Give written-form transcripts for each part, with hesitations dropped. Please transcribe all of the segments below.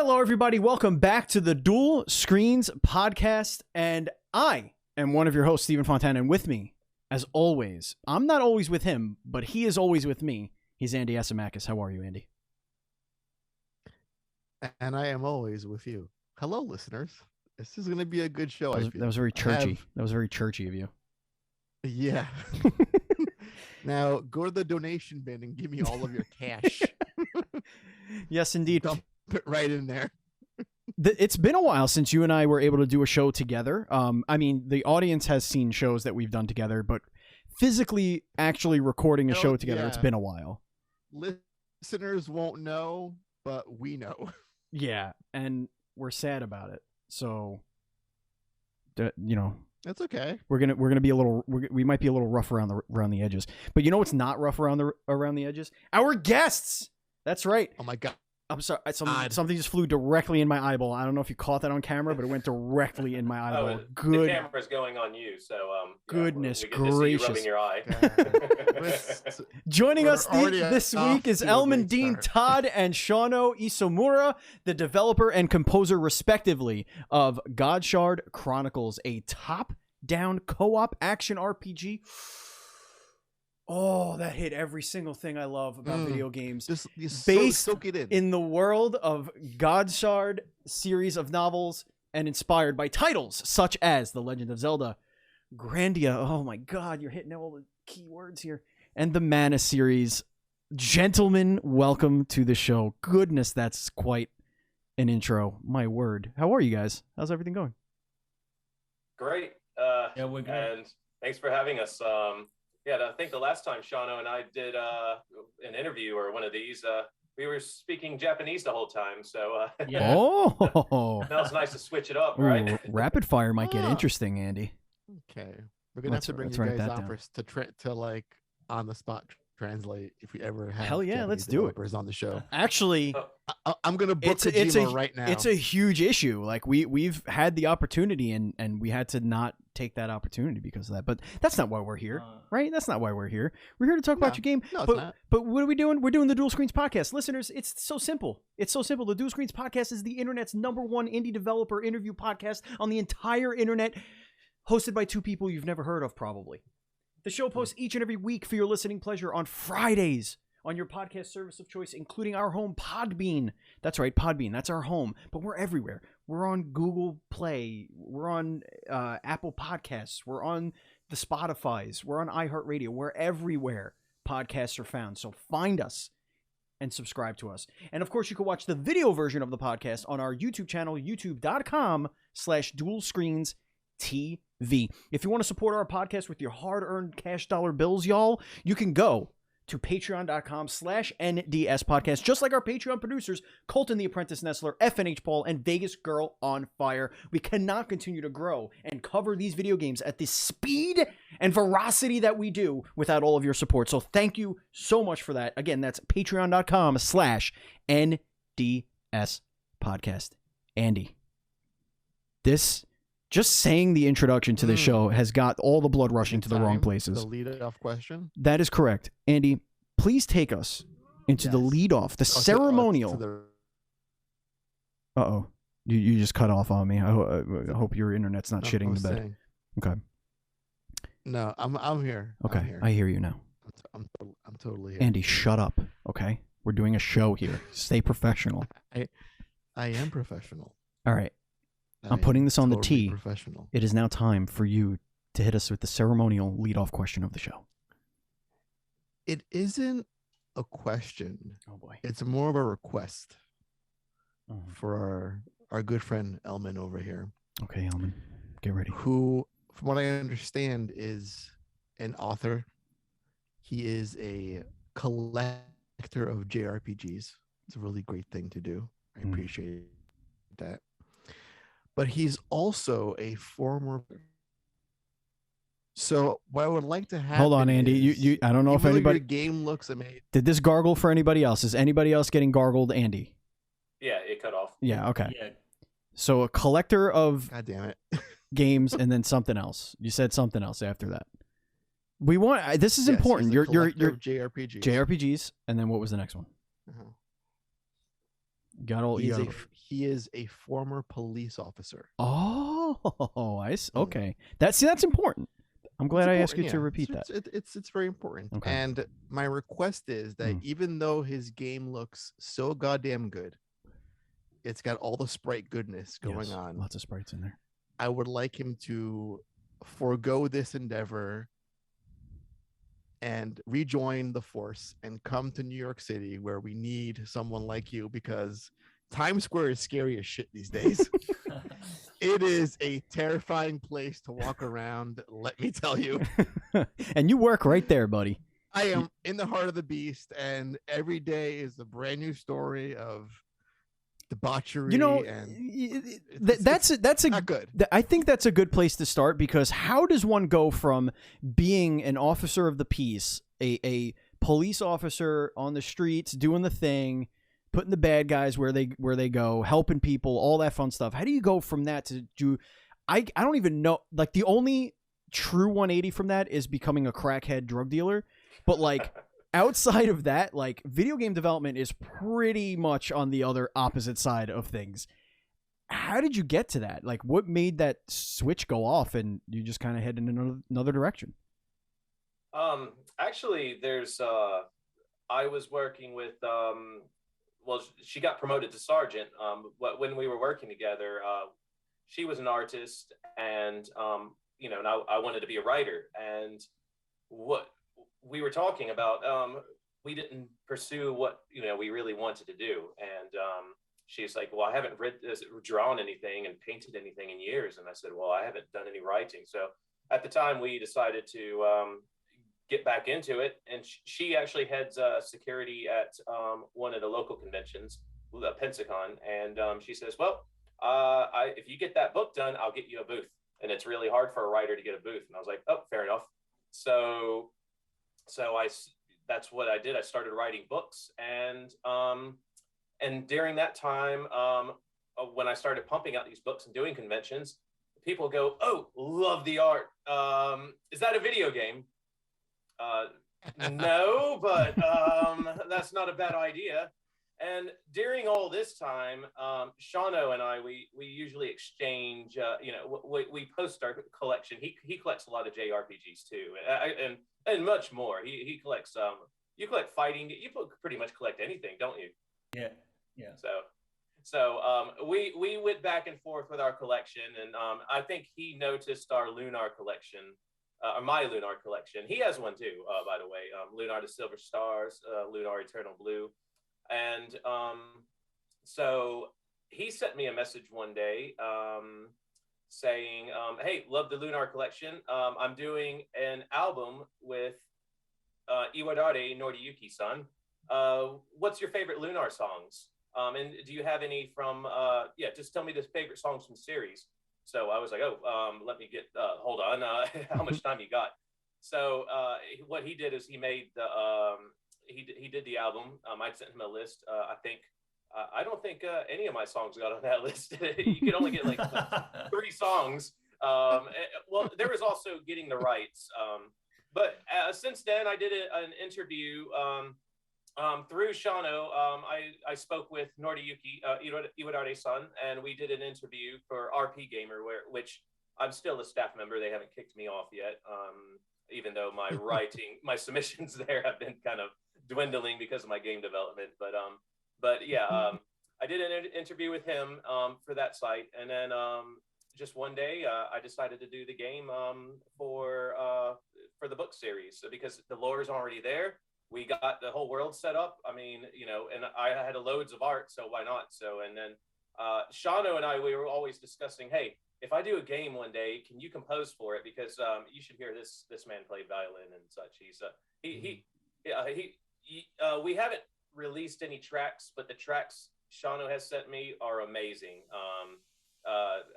Hello, everybody. Welcome back to the Duel Screens podcast. And I am one of your hosts, Stephen Fontana. And with me, as always, I'm not always with him, but he is always with me. He's Andy Asimakis. How are you, Andy? And I am always with you. Hello, listeners. This is going to be a good show. That was very churchy. That was very churchy of you. Yeah. Now, go to the donation bin and give me all of your cash. Yes, indeed. Dump it right in there. It's been a while since you and I were able to do a show together. I mean, the audience has seen shows that we've done together, but physically actually recording a show together, It's been a while. Listeners won't know, but we know. Yeah, and we're sad about it. So, you know, that's okay. We're gonna be a little. We might be a little rough around the edges. But you know what's not rough around the edges? Our guests. That's right. Oh my God. I'm sorry. Something just flew directly in my eyeball. I don't know if you caught that on camera, but it went directly in my eyeball. The camera's going on you, so goodness we gracious! Rubbing your eye. Joining us this week is Elman, Dean, Todd, and Shauno Isomura, the developer and composer, respectively, of Godshard Chronicles, a top-down co-op action RPG. Oh, that hit every single thing I love about video games. Based in the world of Godshard series of novels and inspired by titles such as The Legend of Zelda, Grandia. Oh my God, you're hitting all the key words here. And the Mana series. Gentlemen, welcome to the show. Goodness, that's quite an intro. My word. How are you guys? How's everything going? Great. Yeah, we're good. And thanks for having us. I think the last time Shauno and I did an interview or one of these, we were speaking Japanese the whole time. So yeah. Oh, now it's nice to switch it up, right? Ooh, rapid fire might get interesting, Andy. Okay, we're gonna have to bring you guys on first to like on the spot translate if we ever have. Hell yeah, Japanese let's do it. On the show. Actually, I'm gonna book Kojima right now. It's a huge issue. Like we've had the opportunity and we had to not take that opportunity because of that. But that's not why we're here, right? That's not why we're here. We're here to talk about your game. No, but what are we doing? We're doing the Duel Screens podcast. Listeners, it's so simple. It's so simple. The Duel Screens podcast is the internet's #1 indie developer interview podcast on the entire internet, hosted by two people you've never heard of, probably. The show posts each and every week for your listening pleasure on Fridays on your podcast service of choice, including our home, Podbean. That's right, Podbean. That's our home. But we're everywhere. We're on Google Play. We're on Apple Podcasts. We're on the Spotifys. We're on iHeartRadio. We're everywhere podcasts are found. So find us and subscribe to us. And of course, you can watch the video version of the podcast on our YouTube channel, youtube.com/dualscreens TV. If you want to support our podcast with your hard-earned cash dollar bills, y'all, you can go to patreon.com/NDS podcast, just like our Patreon producers, Colton the Apprentice Nestler, FNH Paul, and Vegas Girl on Fire. We cannot continue to grow and cover these video games at the speed and veracity that we do without all of your support. So thank you so much for that. Again, that's patreon.com/NDS podcast. Andy, this... just saying the introduction to the show has got all the blood rushing to the wrong places. The lead-off question? That is correct. Andy, please take us into the lead-off, the ceremonial. Uh-oh. You just cut off on me. I hope your internet's not shitting the bed. Saying. Okay. No, I'm here. Okay, I'm here. I hear you now. I'm totally here. Andy, shut up, okay? We're doing a show here. Stay professional. I am professional. All right. I'm putting this on the tee. Professional. It is now time for you to hit us with the ceremonial lead-off question of the show. It isn't a question. Oh, boy. It's more of a request for our good friend Elman over here. Okay, Elman, get ready. Who, from what I understand, is an author. He is a collector of JRPGs. It's a really great thing to do. I appreciate that. But he's also a former. So what I would like to have. Hold on, Andy. You. I don't know if anybody. The game looks amazing. Did this gargle for anybody else? Is anybody else getting gargled, Andy? Yeah, it cut off. Yeah. Okay. Yeah. So a collector of God damn it. games and then something else. You said something else after that. We want. This is Yes, important. he's a You're collector of JRPGs. JRPGs, and then what was the next one? Got all. He is a former police officer. Oh, okay. That's important. I'm glad I asked you to repeat that. It's very important. Okay. And my request is that even though his game looks so goddamn good, it's got all the sprite goodness going on. Lots of sprites in there. I would like him to forego this endeavor and rejoin the force and come to New York City, where we need someone like you, because Times Square is scary as shit these days. It is a terrifying place to walk around, let me tell you. And you work right there, buddy. I am in the heart of the beast, and every day is a brand new story of debauchery. And that's not good. I think that's a good place to start, because how does one go from being an officer of the peace, a police officer on the streets doing the thing, putting the bad guys where they go, helping people, all that fun stuff? How do you go from that to do? I don't even know. Like, the only true 180 from that is becoming a crackhead drug dealer. But like, outside of that, like, video game development is pretty much on the other opposite side of things. How did you get to that? Like, what made that switch go off and you just kind of head in another direction? Actually, there's I was working with well, she got promoted to sergeant. When we were working together, she was an artist, and you know, and I wanted to be a writer. And what we were talking about, we didn't pursue what, you know, we really wanted to do. And she's like, well, I haven't drawn anything and painted anything in years. And I said, well, I haven't done any writing. So at the time, we decided to get back into it. And she actually heads security at one of the local conventions, Pensacon. And she says, well, if you get that book done, I'll get you a booth. And it's really hard for a writer to get a booth. And I was like, oh, fair enough. So that's what I did. I started writing books. And during that time, when I started pumping out these books and doing conventions, people go, oh, love the art. Is that a video game? No, but that's not a bad idea. And during all this time, Shauno and I, we usually exchange, you know, we post our collection. He collects a lot of JRPGs too, and much more. He collects, you collect fighting, you pretty much collect anything, don't you? Yeah. So we went back and forth with our collection, and I think he noticed our Lunar collection. My Lunar collection. He has one too, by the way. Lunar the Silver Stars, Lunar Eternal Blue. And so he sent me a message one day saying, hey, love the Lunar collection. I'm doing an album with Iwadare Noriyuki-san. What's your favorite Lunar songs? And do you have any from, just tell me the favorite songs from the series. So I was like, oh, let me get, hold on, how much time you got? So what he did is he made the, he did the album. I sent him a list. I don't think any of my songs got on that list. You could only get like 3 songs. Well, there was also getting the rights. But since then, I did an interview through Shauno. I spoke with Noriyuki Iwadare-san, and we did an interview for RP Gamer, which I'm still a staff member. They haven't kicked me off yet, even though my my submissions there have been kind of dwindling because of my game development. But yeah, I did an interview with him for that site, and then just one day I decided to do the game for the book series. So because the lore is already there, we got the whole world set up. I mean, you know, and I had loads of art, so why not? So, and then Shauno and I, we were always discussing, hey, if I do a game one day, can you compose for it? Because you should hear this man play violin and such. We haven't released any tracks, but the tracks Shauno has sent me are amazing.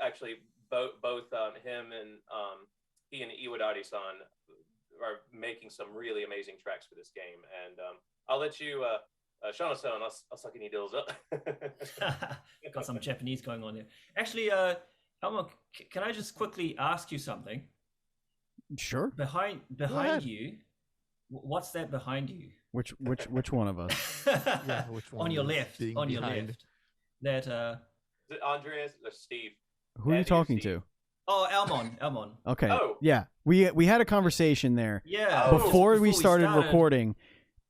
Actually, both him and he and Iwadare-san are making some really amazing tracks for this game. And I'll let you, Shauno-san, I'll suck any deals up. Got some Japanese going on there. Actually, Elmon, can I just quickly ask you something? Sure. Behind you, what's that behind you? Which one of us? Yeah, which one? On your left. On your left. that Is it Andreas or Steve? Who are you Andy or talking Steve? to? oh, Elmon. Okay. Oh. Yeah. We had a conversation there Yeah. Oh. before we started recording,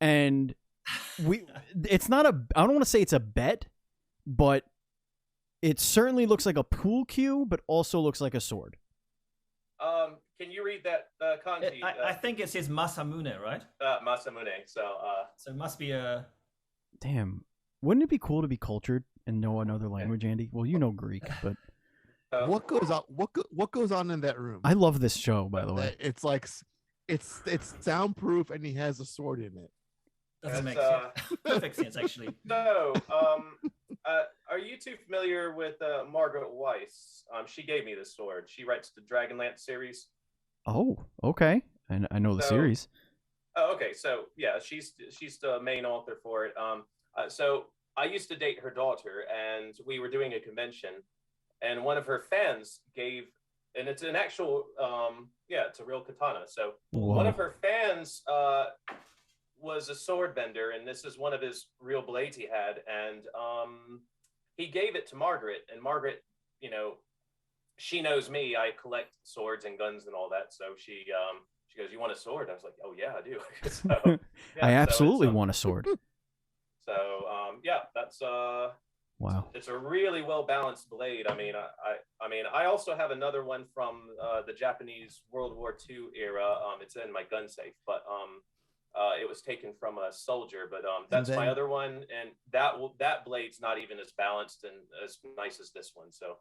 and it's not a, I don't want to say it's a bet, but it certainly looks like a pool cue, but also looks like a sword. Can you read that kanji? I think it says Masamune, right? Masamune. So So it must be a. Damn. Wouldn't it be cool to be cultured and know another language, Andy? Well, you know Greek, but What goes on? What goes on in that room? I love this show, by the way. It's like it's soundproof, and he has a sword in it. Doesn't make That's, sense. Perfect sense, actually. So, are you two familiar with Margaret Weiss? She gave me this sword. She writes the Dragonlance series. Oh, okay. And I know the So- series. Oh, okay. So yeah, she's the main author for it. So I used to date her daughter, and we were doing a convention, and one of her fans gave, and it's an actual, it's a real katana. So one of her fans was a sword bender, and this is one of his real blades he had, and he gave it to Margaret, and Margaret, she knows me. I collect swords and guns and all that, so she goes, "You want a sword?" I was like, "Oh yeah, I do." So, yeah, I so absolutely it's, want a sword. So that's Wow. it's a really well balanced blade. I mean, I also have another one from the Japanese World War II era. It's in my gun safe, but it was taken from a soldier. But that's my other one, and that blade's not even as balanced and as nice as this one. So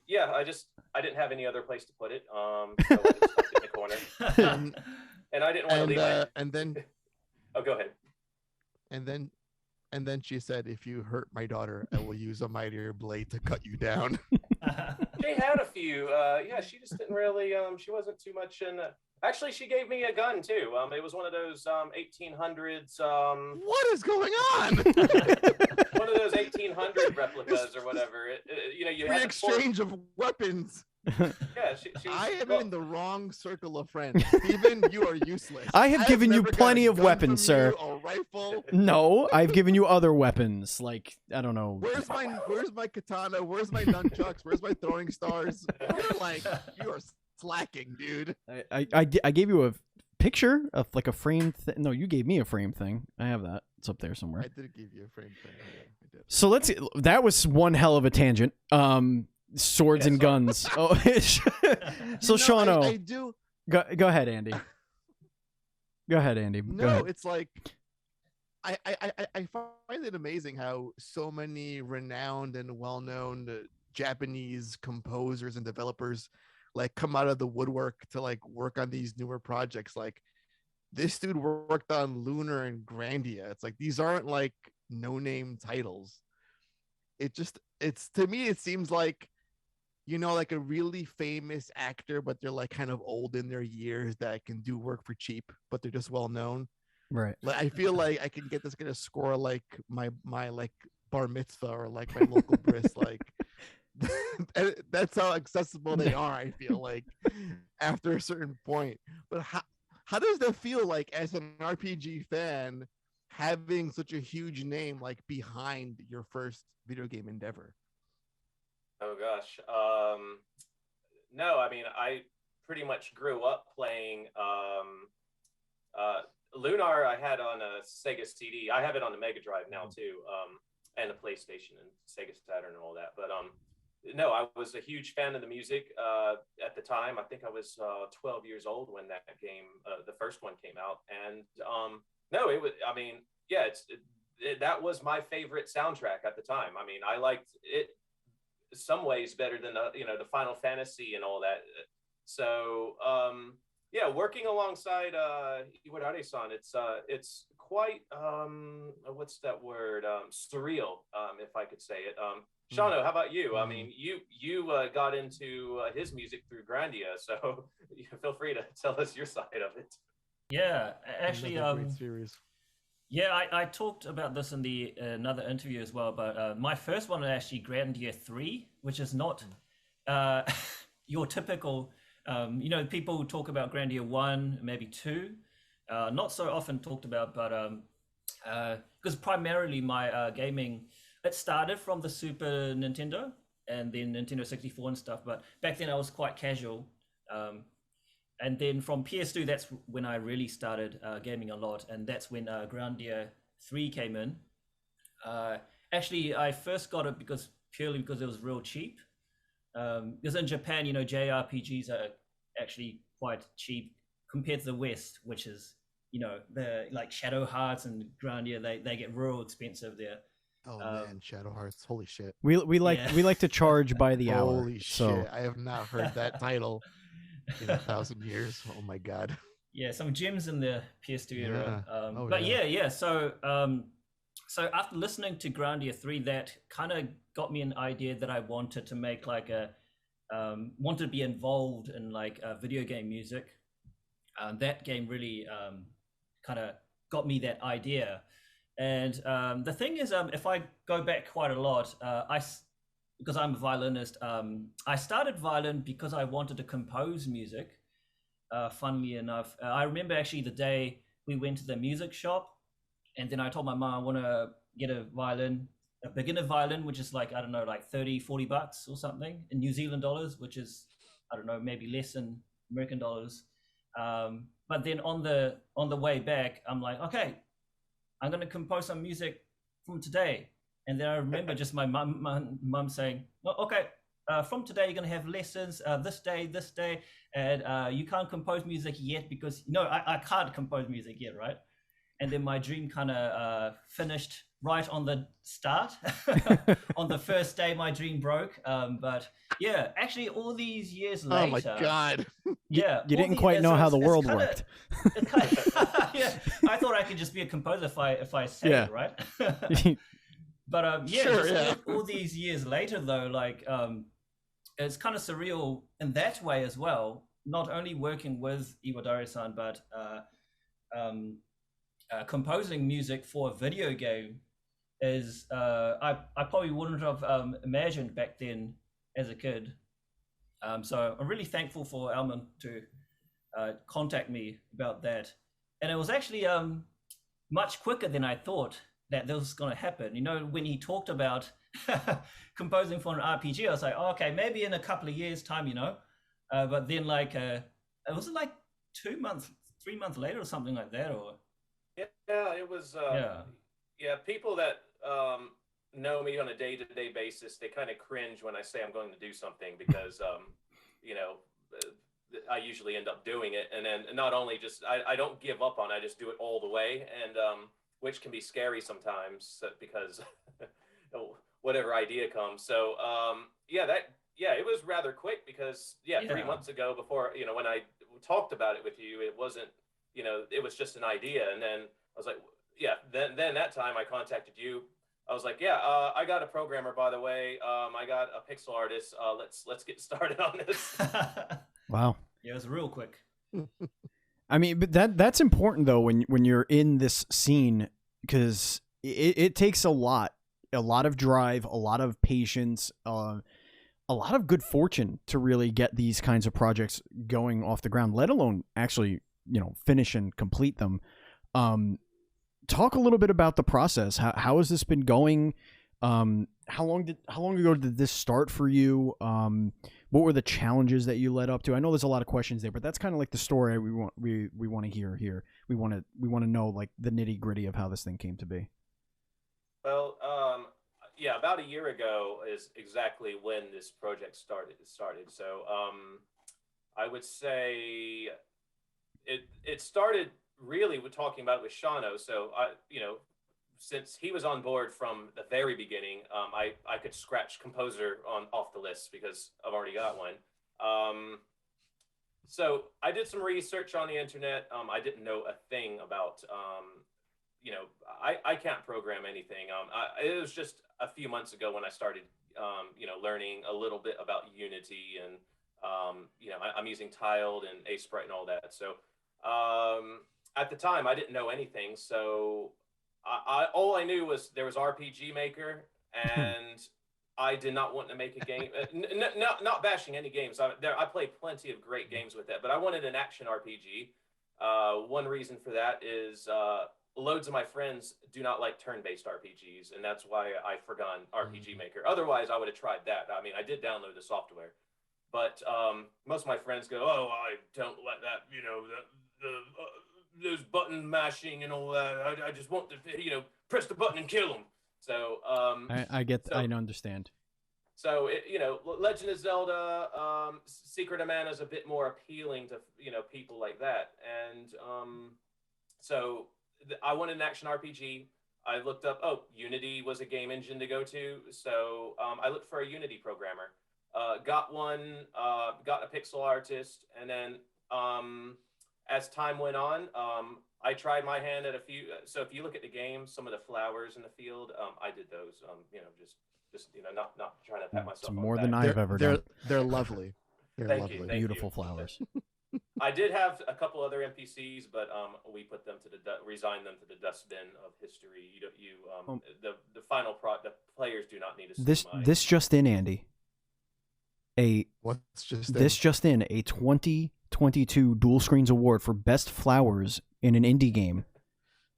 yeah, I didn't have any other place to put it. So I just stuck it in the corner, and I didn't want to leave my. And then Oh, go ahead. and then she said, "If you hurt my daughter, I will use a mightier blade to cut you down." She had a few. Yeah, she just didn't really. She wasn't too much in. Actually, she gave me a gun too. It was one of those 1800s. What is going on? One of those 1800 replicas or whatever. You Free had exchange of weapons. Yeah, she was, I am in the wrong circle of friends. Stephen, you are useless. I have given you never got plenty a of gun weapons, from you, sir. A rifle. No, I've given you other weapons. Like, I don't know. Where's my katana? Where's my nunchucks? Where's my throwing stars? You are slacking, dude. I gave you a picture of like a frame. No, you gave me a frame thing. I have that. It's up there somewhere. I did give you a frame thing. Yeah, I did. So that was one hell of a tangent. Swords and guns. Oh, so Shauno, I do. Go ahead, Andy. Go ahead, Andy. Go No, ahead. it's like I find it amazing how so many renowned and well-known Japanese composers and developers like come out of the woodwork to like work on these newer projects. Like this dude worked on Lunar and Grandia. It's like these aren't like no-name titles. It's to me it seems like, like a really famous actor, but they're like kind of old in their years that can do work for cheap, but they're just well known. Right. Like I feel like I can get this gonna score like my like bar mitzvah or like my local bris. Like that's how accessible they are. I feel like after a certain point. But how does that feel like as an RPG fan having such a huge name like behind your first video game endeavor? Oh gosh. No, I mean I pretty much grew up playing Lunar. I had on a Sega CD. I have it on the Mega Drive now too, and the PlayStation and Sega Saturn and all that. But no, I was a huge fan of the music at the time. I think I was 12 years old when that game, the first one, came out. And no, it was. I mean, yeah, that was my favorite soundtrack at the time. I mean, I liked it some ways better than the Final Fantasy and all that. So yeah, working alongside Iwadare-san, it's quite what's that word, surreal, if I could say it. Shauno, how about you? I mean, you got into his music through Grandia, so feel free to tell us your side of it. Yeah, actually, Great series. yeah, I talked about this in the another interview as well, but my first one was actually Grandia 3, which is not your typical, people talk about Grandia 1, maybe 2, not so often talked about, but because primarily my gaming it started from the Super Nintendo and then Nintendo 64 and stuff. But back then I was quite casual. And then from PS2, that's when I really started gaming a lot. And that's when Grandia 3 came in. Actually, I first got it purely because it was real cheap. Because in Japan, JRPGs are actually quite cheap compared to the West, which is, the like Shadow Hearts and Grandia, they get real expensive there. Oh man, Shadow Hearts! Holy shit! We like to charge by the hour. Holy so. shit! I have not heard that title in 1,000 years. Oh my god! Yeah, some gems in the PS2 era. Oh, but yeah. yeah. So after listening to Grandia 3, that kind of got me an idea that I wanted to make like wanted to be involved in like video game music. That game really kind of got me that idea. And the thing is, if I go back quite a lot, because I'm a violinist, I started violin because I wanted to compose music. Funnily enough, I remember actually the day we went to the music shop, and then I told my mom I want to get a beginner violin, which is like, I don't know, like $30-$40 or something in New Zealand dollars, which is, I don't know, maybe less than American dollars. But then on the way back, I'm like, okay, I'm going to compose some music from today. And then I remember just my mum saying, well, okay, from today, you're going to have lessons this day, and you can't compose music yet because, I can't compose music yet, right? And then my dream kind of finished right on the start. On the first day, my dream broke. But yeah, actually, all these years later. Oh my god! Yeah, you didn't quite know how the world worked. Yeah, I thought I could just be a composer if I sang it, right? But Sure, all these years later, though, like it's kind of surreal in that way as well. Not only working with Iwadare-san, but composing music for a video game is I probably wouldn't have imagined back then as a kid. So I'm really thankful for Elman to contact me about that. And it was actually much quicker than I thought that this was going to happen. When he talked about composing for an RPG, I was like, oh, okay, maybe in a couple of years' time, But then it was like 3 months later or something like that, or yeah, it was. People that know me on a day-to-day basis, they kind of cringe when I say I'm going to do something because, I usually end up doing it. And then not only just, I don't give up on it, I just do it all the way. And which can be scary sometimes because whatever idea comes. So it was rather quick because 3 months ago before, when I talked about it with you, it wasn't, it was just an idea. And then I was like, then that time I contacted you. I was like, I got a programmer, by the way. I got a pixel artist. Let's get started on this. Wow. Yeah, it was real quick. I mean, but that's important though when you're in this scene, because it takes a lot of drive, a lot of patience, a lot of good fortune to really get these kinds of projects going off the ground, let alone actually, finish and complete them. Talk a little bit about the process. How has this been going? How long ago did this start for you? What were the challenges that you led up to? I know there's a lot of questions there, but that's kind of like the story we want to hear here. We want to know like the nitty gritty of how this thing came to be. Well, about a year ago is exactly when this project started. So I would say it started really with talking about it with Shauno. So since he was on board from the very beginning, I could scratch composer off the list because I've already got one. So I did some research on the internet. I didn't know a thing about, I can't program anything. It was just a few months ago when I started, learning a little bit about Unity and, I'm using Tiled and Asprite and all that. So at the time I didn't know anything. So all I knew was there was RPG Maker, and I did not want to make a game. Not bashing any games. I played plenty of great games with that, but I wanted an action RPG. One reason for that is loads of my friends do not like turn-based RPGs, and that's why I forgot RPG Maker. Otherwise, I would have tried that. I mean, I did download the software, but most of my friends go, "Oh, I don't let that, those button mashing and all that. I just want to, press the button and kill them." So I understand. So Legend of Zelda, Secret of Mana is a bit more appealing to people like that, and so I wanted an action RPG. I looked up. Oh, Unity was a game engine to go to, so I looked for a Unity programmer. Got one. Got a pixel artist, and then as time went on, I tried my hand at a few. So if you look at the game, some of the flowers in the field, I did those. Just not trying to pat myself. It's on more the than back. I've ever done. They're lovely. They're Thank lovely. you. Beautiful flowers. I did have a couple other NPCs, but we put them to resigned them to the dustbin of history. The final the players do not need to see this just in, Andy. What's just this just in, a 2022 Dual Screens Award for Best Flowers in an indie game.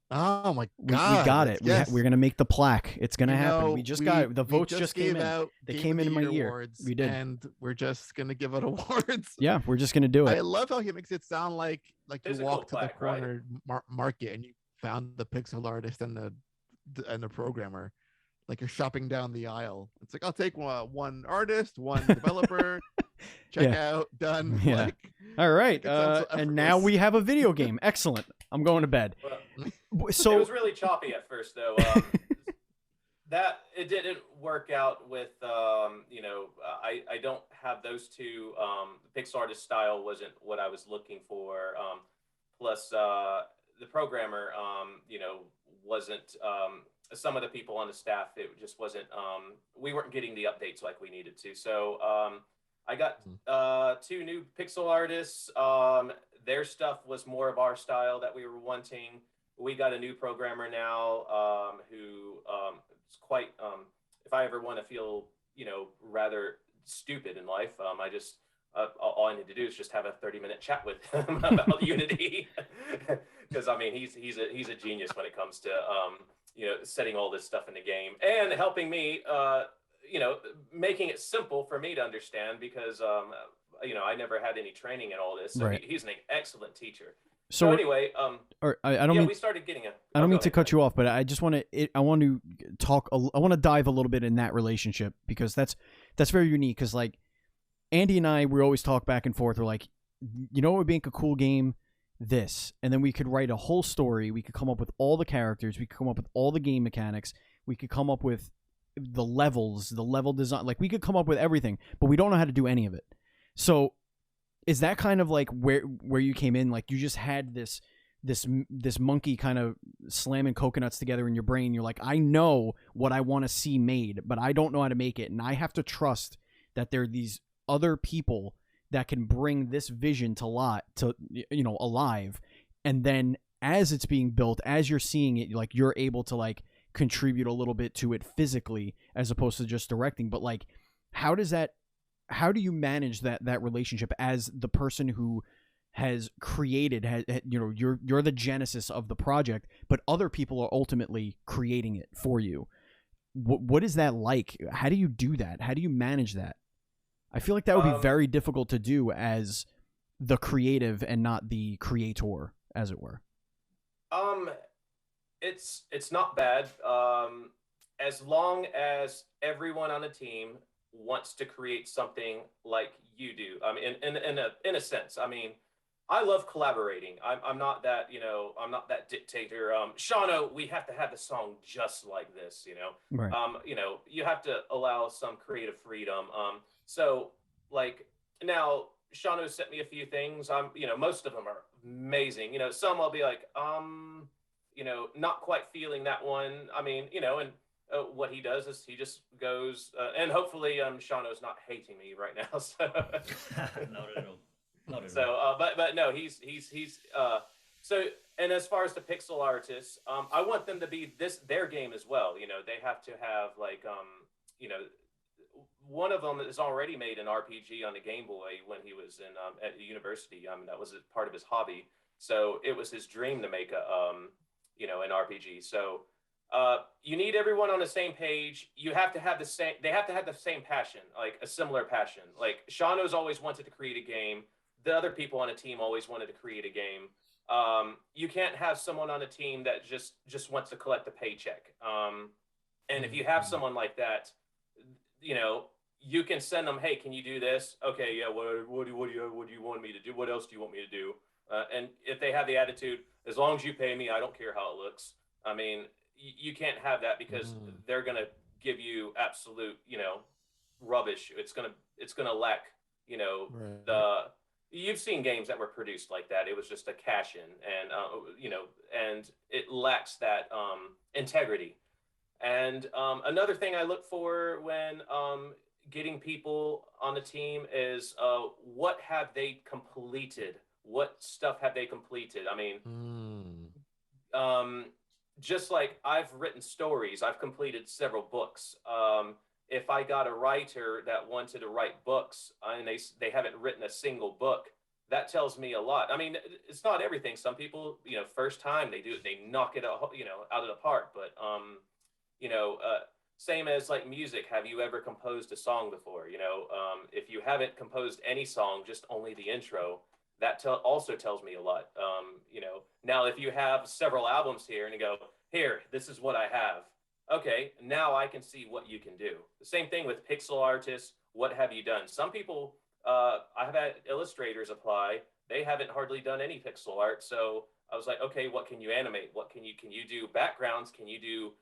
Oh my We God! got it. Yes. We're gonna make the plaque. It's gonna happen. We just got it. The votes just came in. They came in my ear. Awards, We did, and we're just gonna give it awards. Yeah, we're just gonna do it. I love how he makes it sound like you walked to the plaque, right? corner market and you found the pixel artist and the programmer, like you're shopping down the aisle. It's like, I'll take one artist, one developer. Check out, done. Yeah. Like, all right, so and now we have a video game. Excellent. I'm going to bed. So it was really choppy at first, though. That it didn't work out with. I don't have those two. The pixel artist style wasn't what I was looking for. Plus, the programmer, wasn't. Some of the people on the staff, it just wasn't. We weren't getting the updates like we needed to. So I got two new pixel artists. Their stuff was more of our style that we were wanting. We got a new programmer now who is quite. If I ever want to feel, rather stupid in life, all I need to do is just have a 30-minute chat with him about Unity, because I mean he's a genius when it comes to setting all this stuff in the game and helping me. Making it simple for me to understand, because I never had any training in all this. So right. He's an excellent teacher. So anyway, I don't mean we started getting I don't mean to cut you off, but I just want to I want to dive a little bit in that relationship, because that's very unique. Because like Andy and I, we always talk back and forth. We're like, what would make a cool game? This, and then we could write a whole story. We could come up with all the characters. We could come up with all the game mechanics. We could come up with the levels, the level design. Like we could come up with everything, but we don't know how to do any of it. So is that kind of like where you came in? Like you just had this monkey kind of slamming coconuts together in your brain. You're like, I know what I want to see made, but I don't know how to make it, and I have to trust that there are these other people that can bring this vision alive. And then as it's being built, as you're seeing it, like you're able to like contribute a little bit to it physically as opposed to just directing. But like, how do you manage that relationship as the person who has created, you're the genesis of the project, but other people are ultimately creating it for you. What is that like? How do you do that? How do you manage that? I feel like that would be very difficult to do as the creative and not the creator, as it were. It's not bad. As long as everyone on the team wants to create something like you do. I mean, in a sense, I mean, I love collaborating. I'm not that, I'm not that dictator. Shauno, we have to have the song just like this, Right. You have to allow some creative freedom. So like now Shauno sent me a few things. Most of them are amazing. Some I'll be like, not quite feeling that one. I mean, and what he does is he just goes, and hopefully Shauno's not hating me right now. So Not at all. Not at so, all. but no, he's so. And as far as the pixel artists, I want them to be their game as well. They have to have like, one of them has already made an RPG on the Game Boy when he was at the university. That was part of his hobby. So it was his dream to make in RPG. So you need everyone on the same page. You have to have they have to have the same passion, like a similar passion. Like Shauno's always wanted to create a game. The other people on a team always wanted to create a game. You can't have someone on a team that just wants to collect a paycheck. And if you have someone like that, you can send them, hey, can you do this? Okay, yeah, what do you want me to do? What else do you want me to do? And if they have the attitude, as long as you pay me, I don't care how it looks. I mean, you can't have that because they're going to give you absolute, rubbish. It's going to lack, right. You've seen games that were produced like that. It was just a cash in and it lacks that integrity. And another thing I look for when getting people on the team is what have they completed? What stuff have they completed? I mean, just like I've written stories, I've completed several books. If I got a writer that wanted to write books and they haven't written a single book, that tells me a lot. I mean, it's not everything. Some people, first time they do it, they knock it out, out of the park. But same as like music. Have you ever composed a song before? If you haven't composed any song, just only the intro, that also tells me a lot. Now if you have several albums here and you go, here, this is what I have. Okay, now I can see what you can do. The same thing with pixel artists. What have you done? Some people, I have had illustrators apply. They haven't hardly done any pixel art. So I was like, okay, what can you animate? What can you do backgrounds? Can you do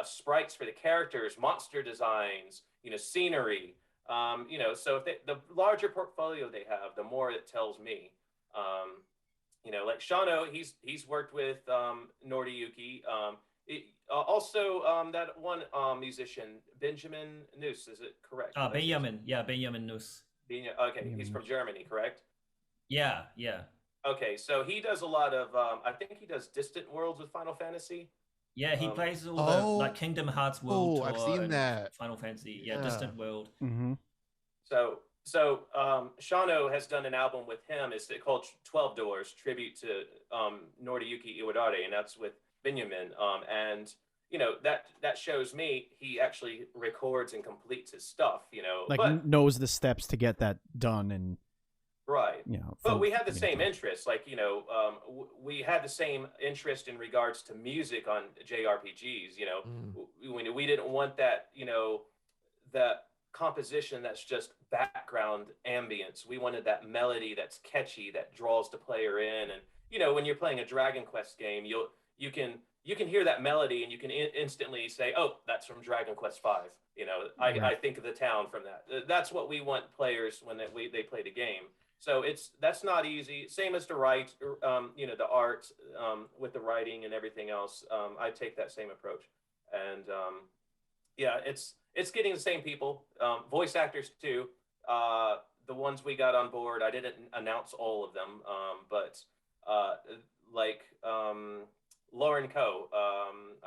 sprites for the characters, monster designs, scenery? So if the larger portfolio they have, the more it tells me. Like Shauno, he's worked with Noriyuki. Also, that one musician, Benjamin Nuss, is it correct? Benjamin Nuss. Okay, he's from Germany, correct? Yeah. Okay, so he does a lot of, I think he does Distant Worlds with Final Fantasy. Yeah, he plays all the like Kingdom Hearts World Tour. I've seen that. Final Fantasy, Distant World. Mm-hmm. So Shauno has done an album with him. It's called 12 Doors, tribute to Noriyuki Iwadare, and that's with Benjamin. And that shows me he actually records and completes his stuff. Like knows the steps to get that done and. Right. But we had the same interest. Like, we had the same interest in regards to music on JRPGs. We didn't want that, that composition that's just background ambience. We wanted that melody that's catchy, that draws the player in. And, when you're playing a Dragon Quest game, you can hear that melody and you can instantly say, oh, that's from Dragon Quest V. I think of the town from that. That's what we want players when they play the game. So that's not easy. Same as to write, the art with the writing and everything else. I take that same approach, and it's getting the same people, voice actors too. The ones we got on board, I didn't announce all of them, but like Lauren Coe.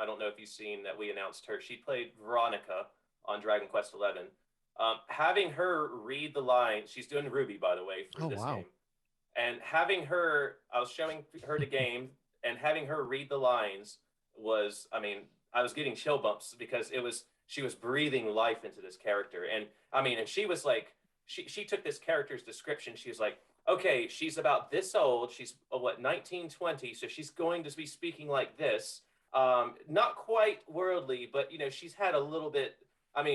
I don't know if you've seen that we announced her. She played Veronica on Dragon Quest XI. Having her read the line, she's doing Ruby, by the way, for this game. And having her, I was showing her the game, and having her read the lines was, I was getting chill bumps because she was breathing life into this character. And and she was like, she took this character's description. She was like, okay, she's about this old. She's 19, 20. So she's going to be speaking like this. Not quite worldly, but she's had a little bit.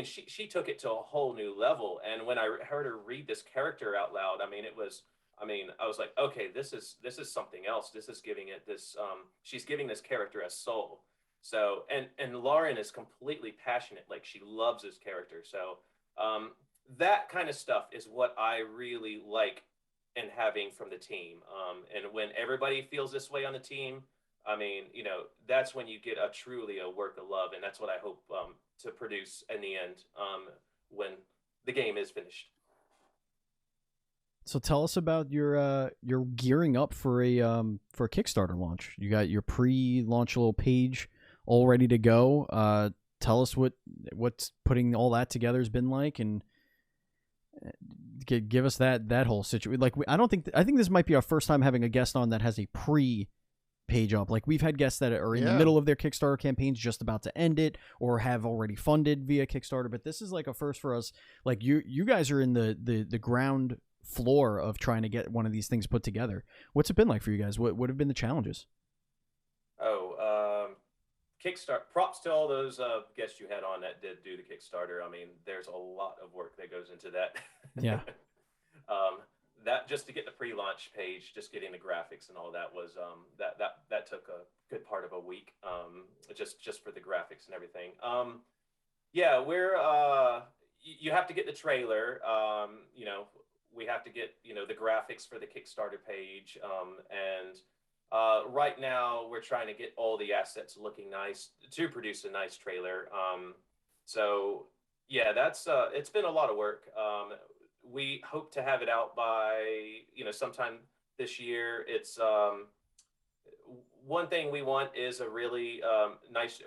She took it to a whole new level. And when I heard her read this character out loud, I was like, okay, this is something else. This is giving it this, she's giving this character a soul. So, and Lauren is completely passionate. Like, she loves this character. So, that kind of stuff is what I really like in having from the team. And when everybody feels this way on the team, that's when you get truly a work of love. And that's what I hope to produce in the end when the game is finished. So tell us about your gearing up for a Kickstarter launch. You got your pre-launch little page all ready to go. Tell us what's putting all that together has been like, and give us that whole situation. Like, I think this might be our first time having a guest on that has a pre page up. Like we've had guests that are in the Yeah. middle of their Kickstarter campaigns, just about to end it, or have already funded via Kickstarter. But this is like a first for us. Like you guys are in the ground floor of trying to get one of these things put together. What's it been like for you guys? What have been the challenges? Kickstarter. Props to all those guests you had on that did do the Kickstarter. I mean, there's a lot of work that goes into that. Yeah. That just to get the pre-launch page, just getting the graphics and all that was that took a good part of a week. Just for the graphics and everything. Yeah, we're you have to get the trailer. You know, we have to get the graphics for the Kickstarter page, and right now we're trying to get all the assets looking nice to produce a nice trailer. So yeah, that's it's been a lot of work. We hope to have it out by sometime this year. It's one thing we want is a really nice.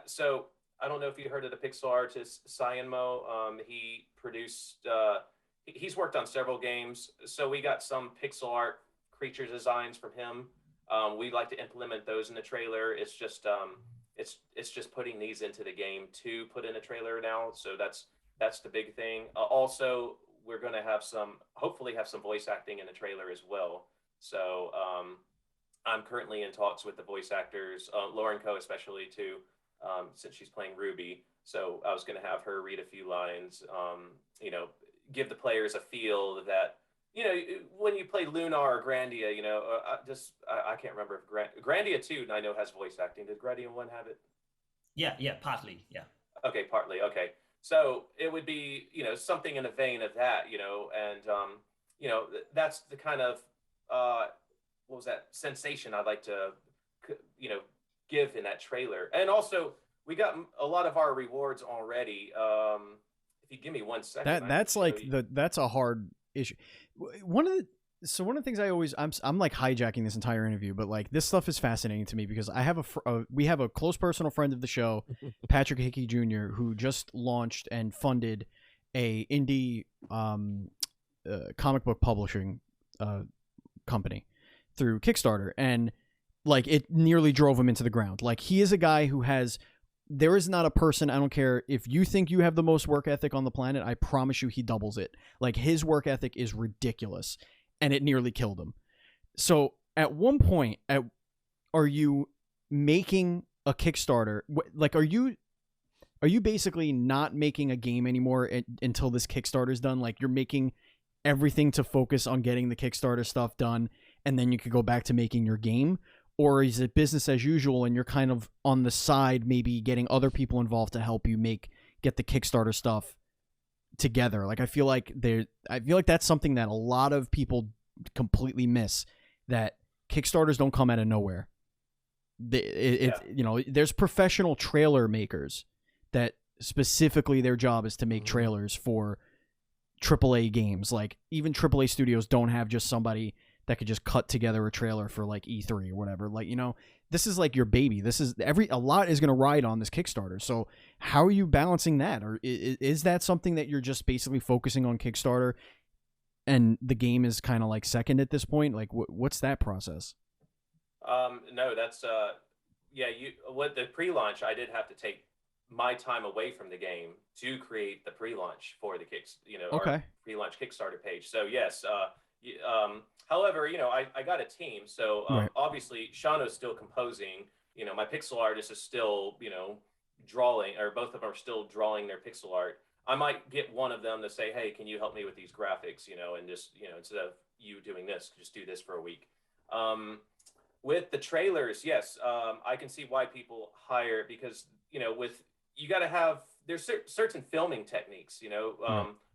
So I don't know if you heard of the pixel artist Cyanmo. He produced. He's worked on several games, so we got some pixel art creature designs from him. We'd like to implement those in the trailer. It's just putting these into the game to put in a trailer now. So that's the big thing. Also, we're going to hopefully have some voice acting in the trailer as well. So I'm currently in talks with the voice actors, Lauren Coe especially too, since she's playing Ruby. So I was going to have her read a few lines, give the players a feel that, when you play Lunar or Grandia, I can't remember if Grandia 2, I know, has voice acting. Did Grandia 1 have it? Yeah, partly, yeah. Okay, partly, okay. So it would be, something in the vein of that, and, that's the kind of, what was that, sensation I'd like to, give in that trailer. And also, we got a lot of our rewards already. If you give me 1 second. That's a hard issue. One of the things I'm like hijacking this entire interview, but like this stuff is fascinating to me because I have we have a close personal friend of the show, Patrick Hickey Jr., who just launched and funded a indie comic book publishing company through Kickstarter, and like it nearly drove him into the ground. Like he is a guy who there is not a person, I don't care if you think you have the most work ethic on the planet, I promise you he doubles it. Like his work ethic is ridiculous, and it nearly killed him. So at one point, are you making a Kickstarter? Like, are you basically not making a game anymore until this Kickstarter is done? Like you're making everything to focus on getting the Kickstarter stuff done, and then you could go back to making your game? Or is it business as usual and you're kind of on the side, maybe getting other people involved to help you get the Kickstarter stuff together? Like I feel like that's something that a lot of people completely miss, that Kickstarters don't come out of nowhere. There's professional trailer makers that specifically their job is to make trailers for AAA games. Like even AAA studios don't have just somebody that could just cut together a trailer for like E3 or whatever. Like, this is like your baby. This is a lot is going to ride on this Kickstarter. So how are you balancing that? Or is that something that you're just basically focusing on Kickstarter and the game is kind of like second at this point? Like what's that process? No, that's, with the pre-launch, I did have to take my time away from the game to create the pre-launch for the our pre-launch Kickstarter page. So yes, however, I got a team, so right. Obviously Shauno's still composing. My pixel artist is still, drawing, or both of them are still drawing their pixel art. I might get one of them to say, hey, can you help me with these graphics, and just, instead of you doing this, just do this for a week. With the trailers, yes, I can see why people hire, because, you got to have, there's certain filming techniques,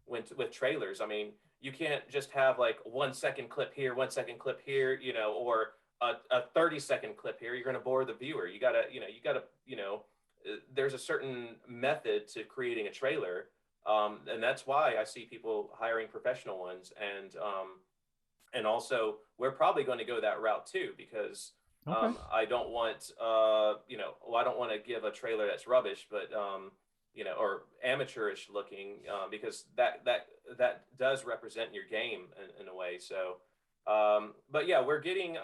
with trailers. I mean, you can't just have like 1 second clip here, 1 second clip here, or a 30-second clip here. You're going to bore the viewer. You gotta, there's a certain method to creating a trailer. And that's why I see people hiring professional ones. And also we're probably going to go that route too, because I don't want, I don't want to give a trailer that's rubbish, but, or amateurish looking, because that does represent your game in a way. So, but yeah, we're getting,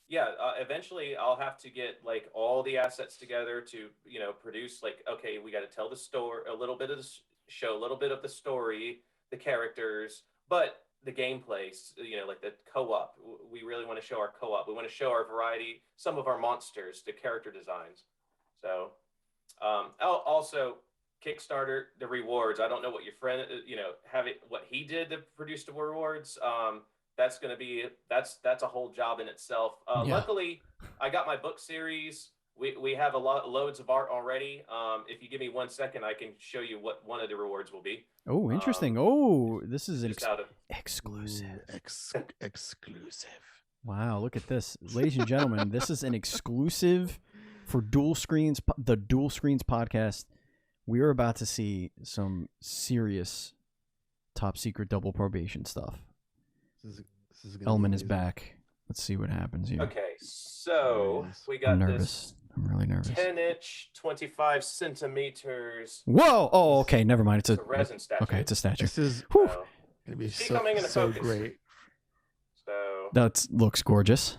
yeah, eventually I'll have to get like all the assets together to, produce like, okay, we got to tell the story, a little bit of the show, a little bit of the story, the characters, but the gameplay, like the co-op. We really want to show our co-op. We want to show our variety, some of our monsters, the character designs. So, also Kickstarter, the rewards. I don't know what your friend, what he did to produce the rewards. That's going to be, that's a whole job in itself. Luckily, I got my book series. We have loads of art already. If you give me 1 second, I can show you what one of the rewards will be. Oh, interesting. This is an exclusive. Exclusive. Wow, look at this. Ladies and gentlemen, this is an exclusive for Dual Screens, the Dual Screens podcast. We are about to see some serious top secret double probation stuff. This is Elman is back. Let's see what happens here. Okay, so we got this. I'm really nervous. 10-inch, 25 centimeters. Whoa! Oh, okay. Never mind. It's a resin statue. Okay, it's a statue. This is Whew. gonna be so great. So that looks gorgeous.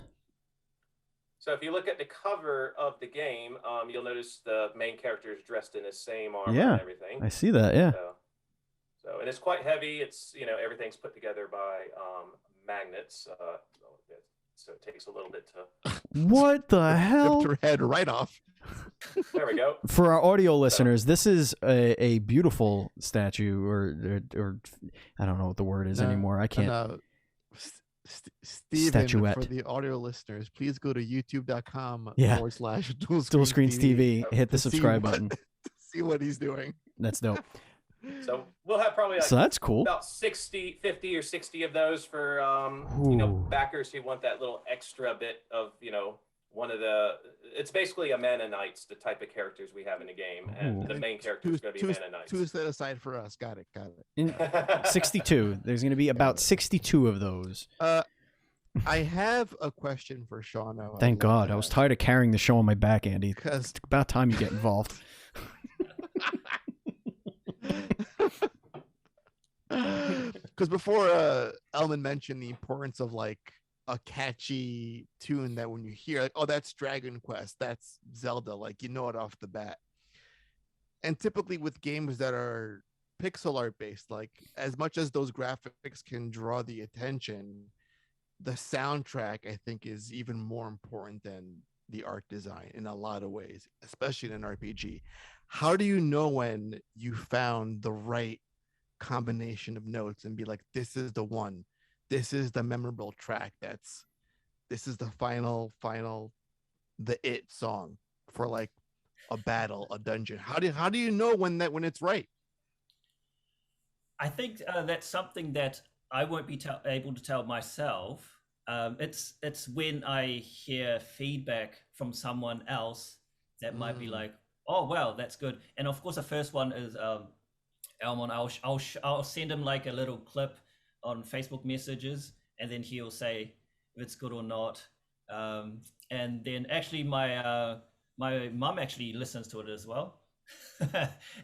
So if you look at the cover of the game, you'll notice the main character is dressed in the same armor and everything. I see that. Yeah. So and it's quite heavy. It's everything's put together by magnets. So it takes a little bit to. What the hell? Ripped her head right off. There we go. For our audio listeners, this is a beautiful statue, or I don't know what the word is anymore. I can't. Steven, Statuette. for the audio listeners, please go to youtube.com /Dual Screens TV. Hit the subscribe button. See what he's doing. That's dope. So we'll have probably so that's cool. About 50 or 60 of those for backers who want that little extra bit of one of the. It's basically a Mana Knights, the type of characters we have in the game, and the main character is going to be Mana Knights. Two set aside for us. Got it. 62. There's going to be about 62 of those. I have a question for Shauno. Thank God. I was tired of carrying the show on my back, Andy. It's about time you get involved. Because before Elman mentioned the importance of like a catchy tune that when you hear like, oh, that's Dragon Quest, that's Zelda, like you know it off the bat. And typically with games that are pixel art based, like as much as those graphics can draw the attention, the soundtrack I think is even more important than the art design in a lot of ways, especially in an RPG. How do you know when you found the right combination of notes and be like, this is the one, this is the memorable track, this is the final the it song for like a battle, a dungeon? How do you know when it's right? I think that's something that I won't be able to tell myself. It's when I hear feedback from someone else that might be like, oh wow, that's good. And of course the first one is Elmon. I'll send him like a little clip on Facebook messages, and then he'll say if it's good or not. And then actually my mum actually listens to it as well,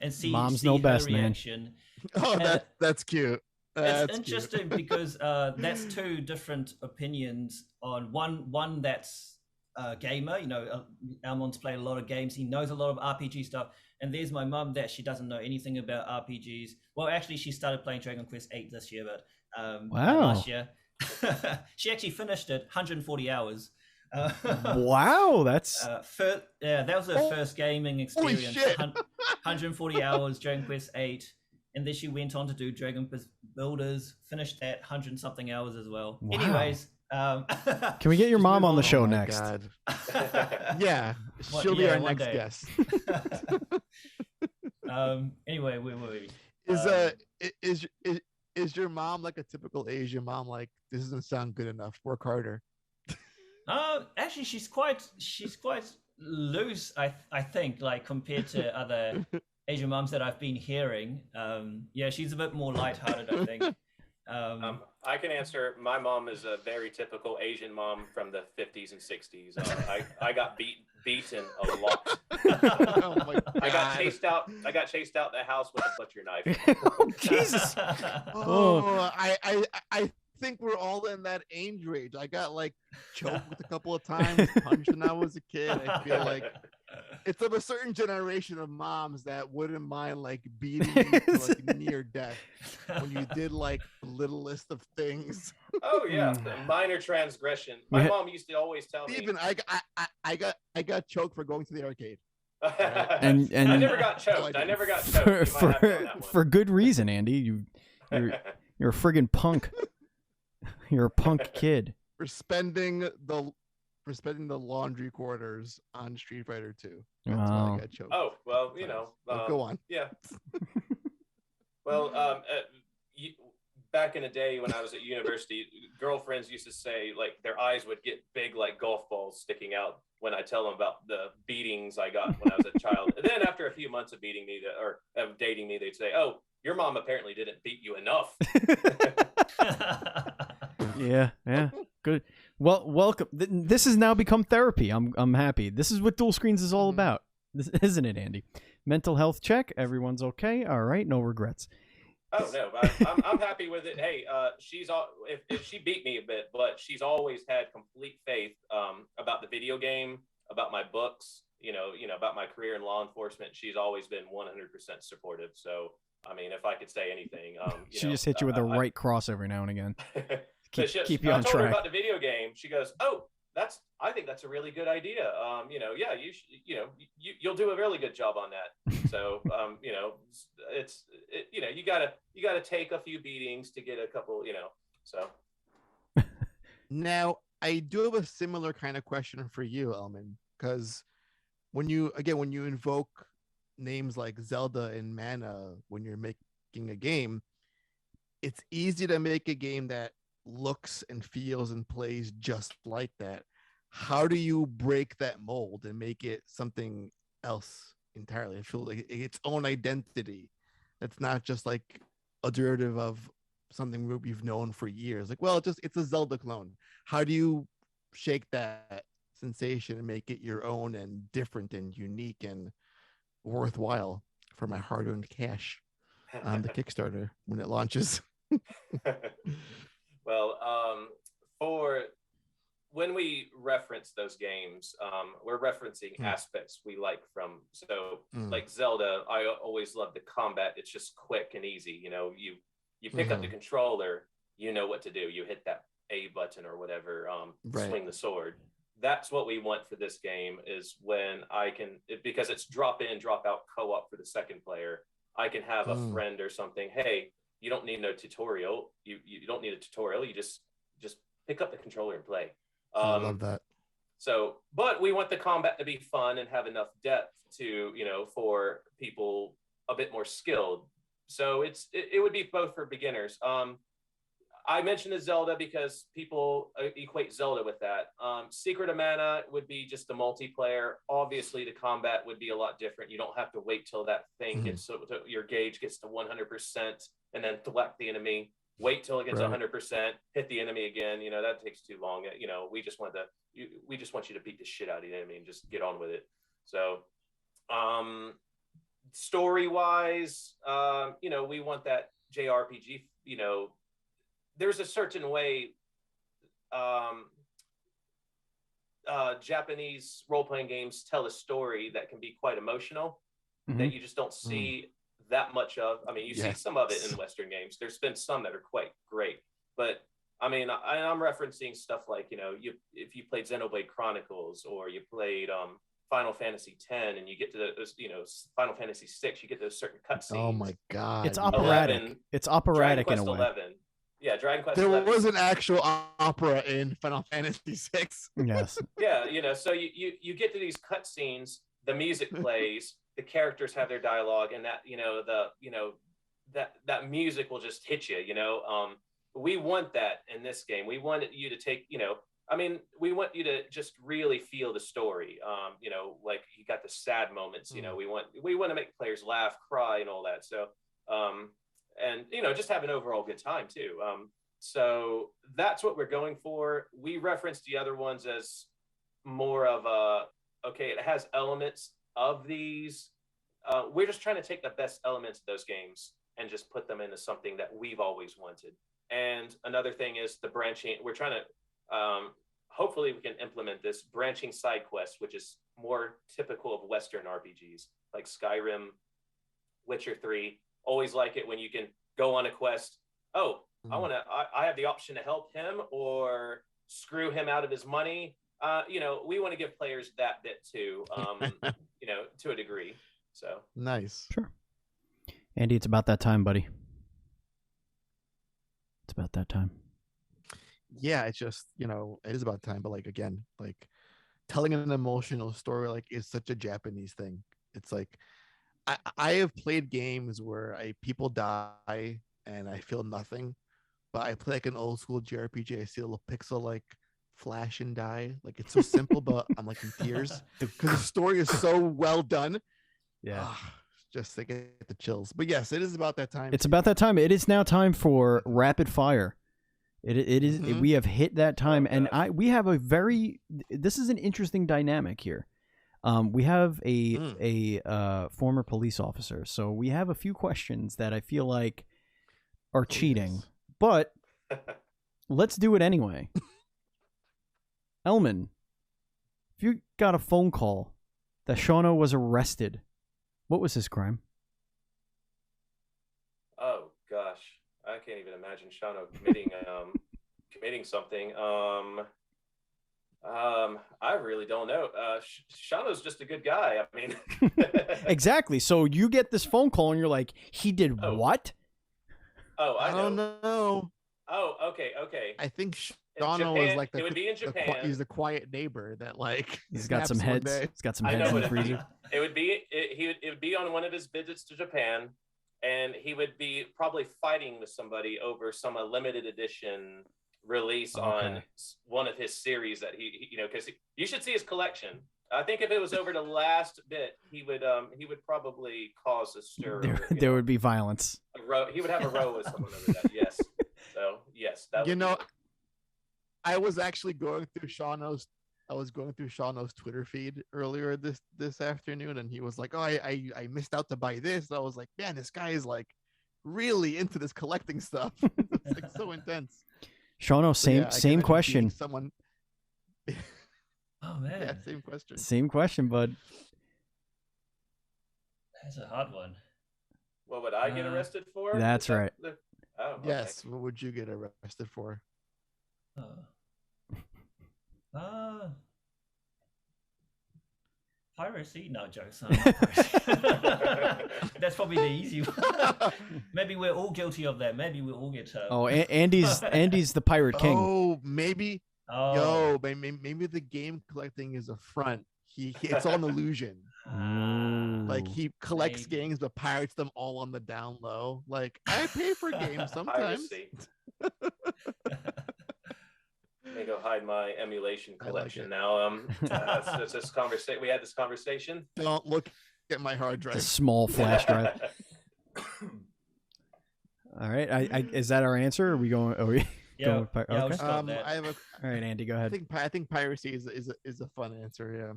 and see know her best, reaction. Man. Oh, that's cute. It's interesting because that's two different opinions on one that's a gamer. Elmon's played a lot of games. He knows a lot of RPG stuff. And there's my mum that she doesn't know anything about RPGs. Well, actually, she started playing Dragon Quest VIII this year, but last year. She actually finished it 140 hours. Wow, that's... that was her first gaming experience. 140 hours, Dragon Quest VIII. And then she went on to do Dragon Quest Builders, finished that 100-something hours as well. Wow. Anyways... can we get your mom on the show next? Yeah, she'll be our next guest. Anyway, where were we? Is your mom like a typical Asian mom? Like, this doesn't sound good enough, work harder? Actually, she's quite loose. I think, like compared to other Asian moms that I've been hearing. Yeah, she's a bit more lighthearted, I think. I can answer. My mom is a very typical Asian mom from the 50s and 60s. I got beaten a lot. Oh my God. I got chased out the house with a butcher knife. Oh, Jesus. Oh, I think we're all in that age range. I got like choked a couple of times, punched when I was a kid. I feel like it's of a certain generation of moms that wouldn't mind like beating you to like near death when you did like the littlest of things. Oh yeah, minor transgression. My mom used to always tell me. Even I got choked for going to the arcade. And I never got choked. I never got choked. For good reason, Andy. You're a friggin' punk. You're a punk kid. For spending the laundry quarters on Street Fighter 2. That's why I got choked. Oh well, you know. Go on. Yeah. Well, back in the day when I was at university, girlfriends used to say like their eyes would get big like golf balls sticking out when I tell them about the beatings I got when I was a child. And then after a few months of beating me or of dating me, they'd say, "Oh, your mom apparently didn't beat you enough." Yeah, good. Well, welcome. This has now become therapy. I'm happy. This is what Dual Screens is all about, isn't it, Andy? Mental health check. Everyone's okay. All right, no regrets. Oh no, I'm happy with it. Hey, she's if she beat me a bit, but she's always had complete faith about the video game, about my books, you know, about my career in law enforcement. She's always been 100% supportive. So, I mean, if I could say anything, she just hit you with a right cross every now and again. Keep you on I told track. her about the video game. She goes, "Oh, I think that's a really good idea. Yeah, you'll do a really good job on that." So, you gotta take a few beatings to get a couple, so. Now, I do have a similar kind of question for you, Elman, because when you invoke names like Zelda and Mana when you're making a game, it's easy to make a game that looks and feels and plays just like that. How do you break that mold and make it something else entirely? I feel like its own identity. That's not just like a derivative of something we've known for years. Like, well, it's a Zelda clone. How do you shake that sensation and make it your own and different and unique and worthwhile for my hard-earned cash on the Kickstarter when it launches? Well, for when we reference those games, we're referencing aspects we like from. So, like Zelda, I always love the combat. It's just quick and easy. You pick up the controller, you know what to do. You hit that A button or whatever, swing the sword. That's what we want for this game. Is when because it's drop in, drop out co-op for the second player. I can have a friend or something. Hey, you don't need no tutorial. You don't need a tutorial. You just pick up the controller and play. I love that. So, but we want the combat to be fun and have enough depth to, for people a bit more skilled. So it would be both for beginners. I mentioned the Zelda because people equate Zelda with that. Secret of Mana would be just the multiplayer. Obviously, the combat would be a lot different. You don't have to wait till that thing gets your gauge gets to 100% and then thwack the enemy. Wait till it gets 100%, hit the enemy again. That takes too long. We just want you to beat the shit out of the enemy and just get on with it. So, story-wise, we want that JRPG. There's a certain way Japanese role-playing games tell a story that can be quite emotional that you just don't see that much of. I mean, you see some of it in Western games. There's been some that are quite great, but I mean, I'm referencing stuff like, if you played Xenoblade Chronicles or you played Final Fantasy X and you get to the, Final Fantasy VI, you get those certain cutscenes. Oh my God. It's operatic. 11, it's operatic in a way. 11. Yeah, Dragon Quest there 11. was an actual opera in Final Fantasy VI. Yes. Yeah, so you get to these cutscenes, the music plays, the characters have their dialogue, and that that music will just hit you. We want that in this game. We want you to take, we want you to just really feel the story. Like you got the sad moments. We want to make players laugh, cry, and all that. So, and just have an overall good time too. So that's what we're going for. We referenced the other ones as more of it has elements of these. We're just trying to take the best elements of those games and just put them into something that we've always wanted. And another thing is the branching. We're trying to, hopefully we can implement this branching side quest, which is more typical of Western RPGs like Skyrim, Witcher 3. Always like it when you can go on a quest. Oh, I have the option to help him or screw him out of his money. We want to give players that bit too, to a degree. So nice. Sure. Andy, it's about that time, buddy. It's about that time. Yeah, it's just, it is about time. But like, again, like telling an emotional story, like, is such a Japanese thing. It's like, I have played games where people die and I feel nothing, but I play like an old school JRPG. I see a little pixel like flash and die. Like, it's so simple, but I'm like in tears because the story is so well done. Yeah. Just to get the chills. But yes, it is about that time. It's about that time. It is now time for rapid fire. It is. We have hit that time, and we have a very. This is an interesting dynamic here. We have a former police officer, so we have a few questions that I feel like are cheating, but let's do it anyway. Elman, if you got a phone call that Shauno was arrested, what was his crime? Oh gosh, I can't even imagine Shauno committing something. I really don't know. Shauno's just a good guy. I mean, exactly. So you get this phone call and you're like, he did what? Oh, I don't know. Oh, okay. I think Shauno is like it would be in Japan. He's the quiet neighbor that like he's got some heads. He's got some heads in the freezer. It would be on one of his visits to Japan, and he would be probably fighting with somebody over some limited edition release on one of his series that he because you should see his collection. I think if it was over the last bit, he would probably cause a stir. There would be violence. He would have a row with someone over that. Yes. So yes, that. I was actually going through Shauno's Twitter feed earlier this afternoon, and he was like, "Oh, I missed out to buy this." I was like, "Man, this guy is like really into this collecting stuff. It's like so intense." Shauno, same question. Someone. Oh man. Yeah, same question. Same question, bud. That's a hard one. What would I get arrested for? That's right. Oh, okay. Yes. What would you get arrested for? Piracy? No, jokes. That's probably the easy one. Maybe we're all guilty of that. Maybe we'll all get. Andy's the pirate king. Oh, maybe. Yo, maybe the game collecting is a front. It's all an illusion. Like he collects games but pirates them all on the down low. Like, I pay for games sometimes. Let me go hide my emulation collection now. This conversation. We had this conversation. Don't look at my hard drive. A small flash drive. All right. Is that our answer? Are we going? Are we? Yeah. Okay. I have a. All right, Andy, go ahead. I think piracy is a fun answer.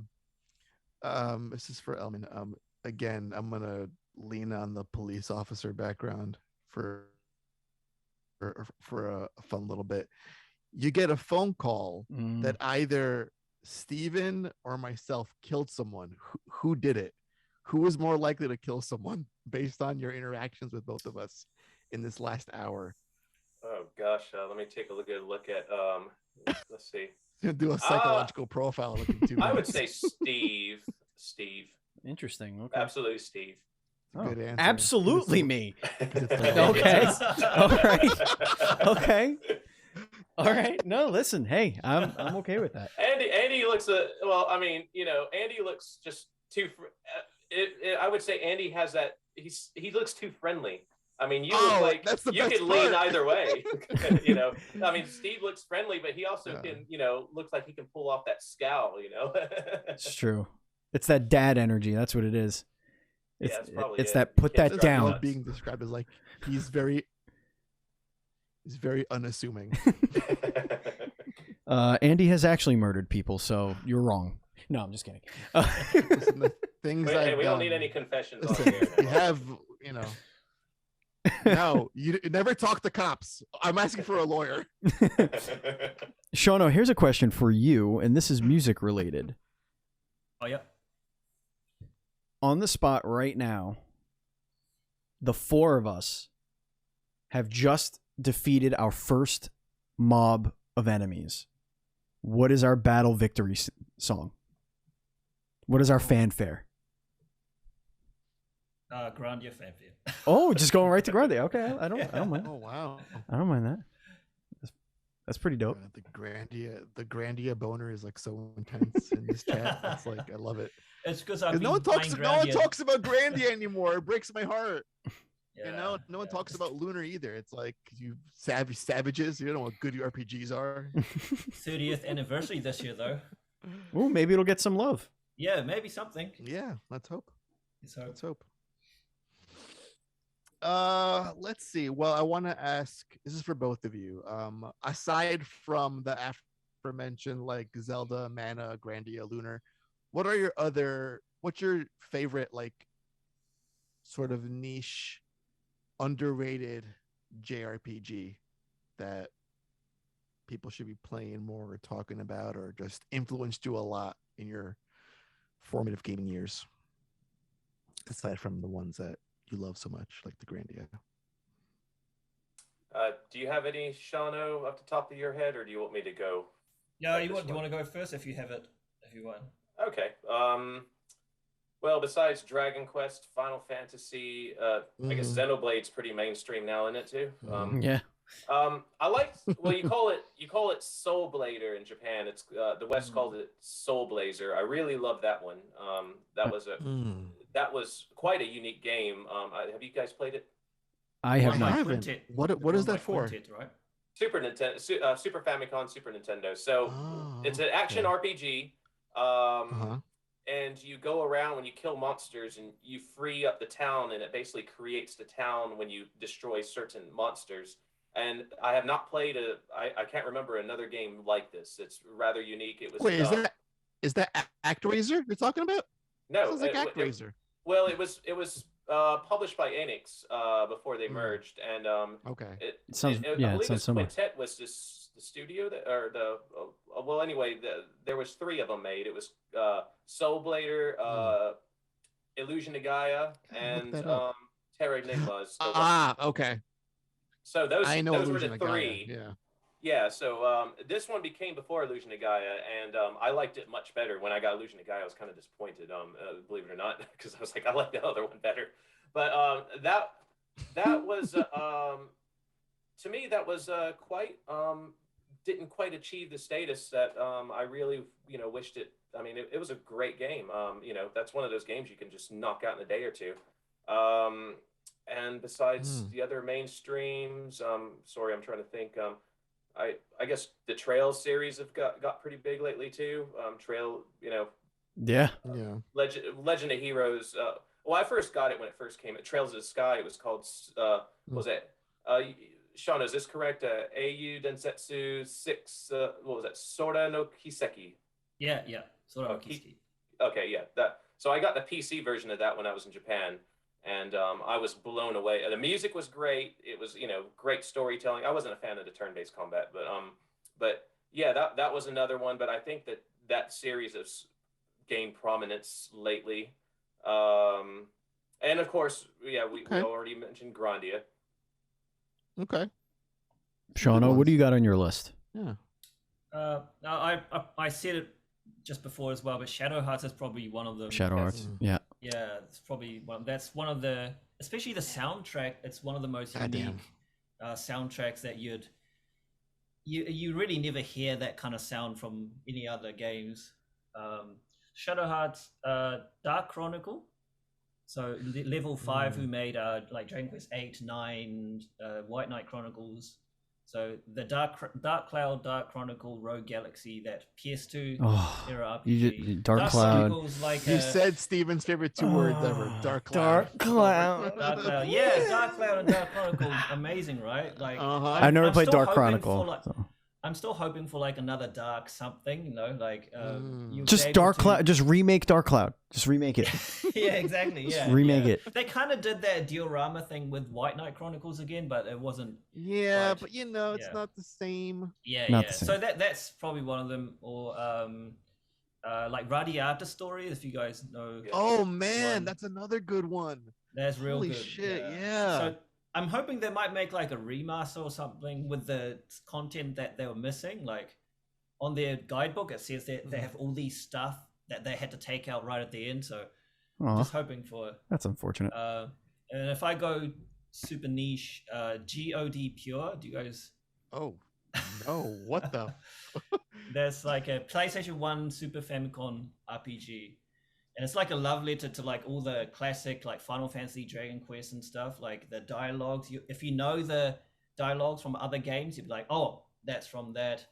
Yeah. This is for Elman. Again, I'm gonna lean on the police officer background for a fun little bit. You get a phone call that either Steven or myself killed someone. Who did it? Who is more likely to kill someone based on your interactions with both of us in this last hour? Oh gosh, let me take a look at. Let's see. Do a psychological profile. I would say Steve. Interesting. Okay. Absolutely, Steve. Good answer. Absolutely me. Okay. All right. Okay. All right. No, listen. Hey, I'm okay with that. Andy looks Andy looks just too. I would say Andy has that. He looks too friendly. I mean, you could lean either way. I mean, Steve looks friendly, but he also can, looks like he can pull off that scowl. It's true. It's that dad energy. That's what it is. It's that put that down. Being described as like he's very unassuming. Andy has actually murdered people, so you're wrong. No, I'm just kidding. Listen, the things we don't need any confessions. Listen, we have, No, you never talk to cops. I'm asking for a lawyer. Shauno, here's a question for you, and this is music related. Oh yeah. On the spot right now, the four of us have just defeated our first mob of enemies. What is our battle victory song? What is our fanfare? Grandia fanfare. Oh, just going right to Grandia. Okay, I don't mind. Oh wow, I don't mind that. That's pretty dope. The Grandia boner is like so intense in this chat. It's like I love it. It's because No one talks about Grandia anymore. It breaks my heart. Yeah, no one talks about Lunar either. It's like you savages. You don't know what good RPGs are. 30th anniversary this year, though. Oh, maybe it'll get some love. Yeah, maybe something. Yeah, let's hope. Let's hope. Let's see. Well, I want to ask. This is for both of you. Aside from the aforementioned like Zelda, Mana, Grandia, Lunar, what's your favorite like sort of niche, underrated JRPG that people should be playing more or talking about, or just influenced you a lot in your formative gaming years, aside from the ones that you love so much, like the Grandia? Do you have any, Shauno, off the top of your head, or do you want me to go? Yeah, do you want to go first if you have it, if you want? Okay. Well, besides Dragon Quest, Final Fantasy, I guess Xenoblade's pretty mainstream now, isn't it too? Yeah. I like. Well, you call it Soul Blader in Japan. It's the West called it Soul Blazer. I really love that one. That was quite a unique game. Have you guys played it? I have not. What is that for? Right? Super Nintendo, Super Famicom, Super Nintendo. So it's an action RPG. And you go around when you kill monsters and you free up the town, and it basically creates the town when you destroy certain monsters. And I have not played I can't remember another game like this. It's rather unique. It was. Wait, is that ActRaiser you're talking about? No, it's like ActRaiser. Well, it was published by Enix before they merged, and okay. It sounds similar. Quintet was the studio that, or the well, anyway, there was 3 of them made. It was Soul Blader, Illusion of Gaia, and Terra Enigmas. Okay. So those were Illusion the 3. Gaia, Yeah. So this one became before Illusion of Gaia, and I liked it much better. When I got Illusion of Gaia, I was kind of disappointed, believe it or not, because I was like, I like the other one better. But that was to me, that was quite didn't quite achieve the status that I really wished it. I mean, it was a great game. That's one of those games you can just knock out in a day or two. And besides the other mainstreams, sorry, I'm trying to think. I guess the Trail series have got pretty big lately too. Trail, Yeah. Legend of Heroes. Well, I first got it when it first came. Trails of the Sky. It was called. What was it? Shauno, is this correct? Au Densetsu 6. What was that? Sora no Kiseki. Yeah. Sora no Kiseki. Okay, yeah. That. So I got the PC version of that when I was in Japan. And I was blown away. The music was great. It was, great storytelling. I wasn't a fan of the turn-based combat, but yeah, that was another one. But I think that series has gained prominence lately. And of course, yeah, we already mentioned Grandia. Okay. Shauno, what do you got on your list? Yeah. I said it just before as well, but Shadow Hearts is probably one of them. Shadow Hearts, yeah. Yeah, it's probably that's one of the, especially the soundtrack. It's one of the most unique soundtracks that you really never hear that kind of sound from any other games. Shadow Hearts, Dark Chronicle. So level 5, who made like Dragon Quest 8, 9, White Knight Chronicles. So the Dark Cloud, Dark Chronicle, Rogue Galaxy, that PS2 era RPG. Dark Cloud. You said Steven's favorite 2 words ever. Dark Cloud. Dark Cloud. Dark Cloud. Yeah, Dark Cloud and Dark Chronicle. Amazing, right? Like I've never played Dark Chronicle. I'm still hoping for like another Dark something, you know, like you'll be Just able Dark to- Cloud. Just remake Dark Cloud. Just remake it. Yeah, exactly. Just Yeah, remake yeah. it. They kind of did that diorama thing with White Knight Chronicles again, but it wasn't. Yeah, Quite. but you know, it's Yeah. not the same. Yeah, Not yeah. the same. So that's probably one of them, or like Radiata Story, if you guys know. Yeah. Oh man, One. that's another good one. That's real Holy good. shit, yeah. So I'm hoping they might make like a remaster or something with the content that they were missing. Like on their guidebook, it says that they have all these stuff that they had to take out right at the end. So Aw, just hoping for. that's unfortunate. And if I go super niche, God Pure, do you guys? Oh no, what the? There's like a PlayStation 1 Super Famicom RPG. And it's like a love letter to like all the classic like Final Fantasy, Dragon Quest and stuff. Like the dialogues, if you know the dialogues from other games, you'd be like, oh, that's from that.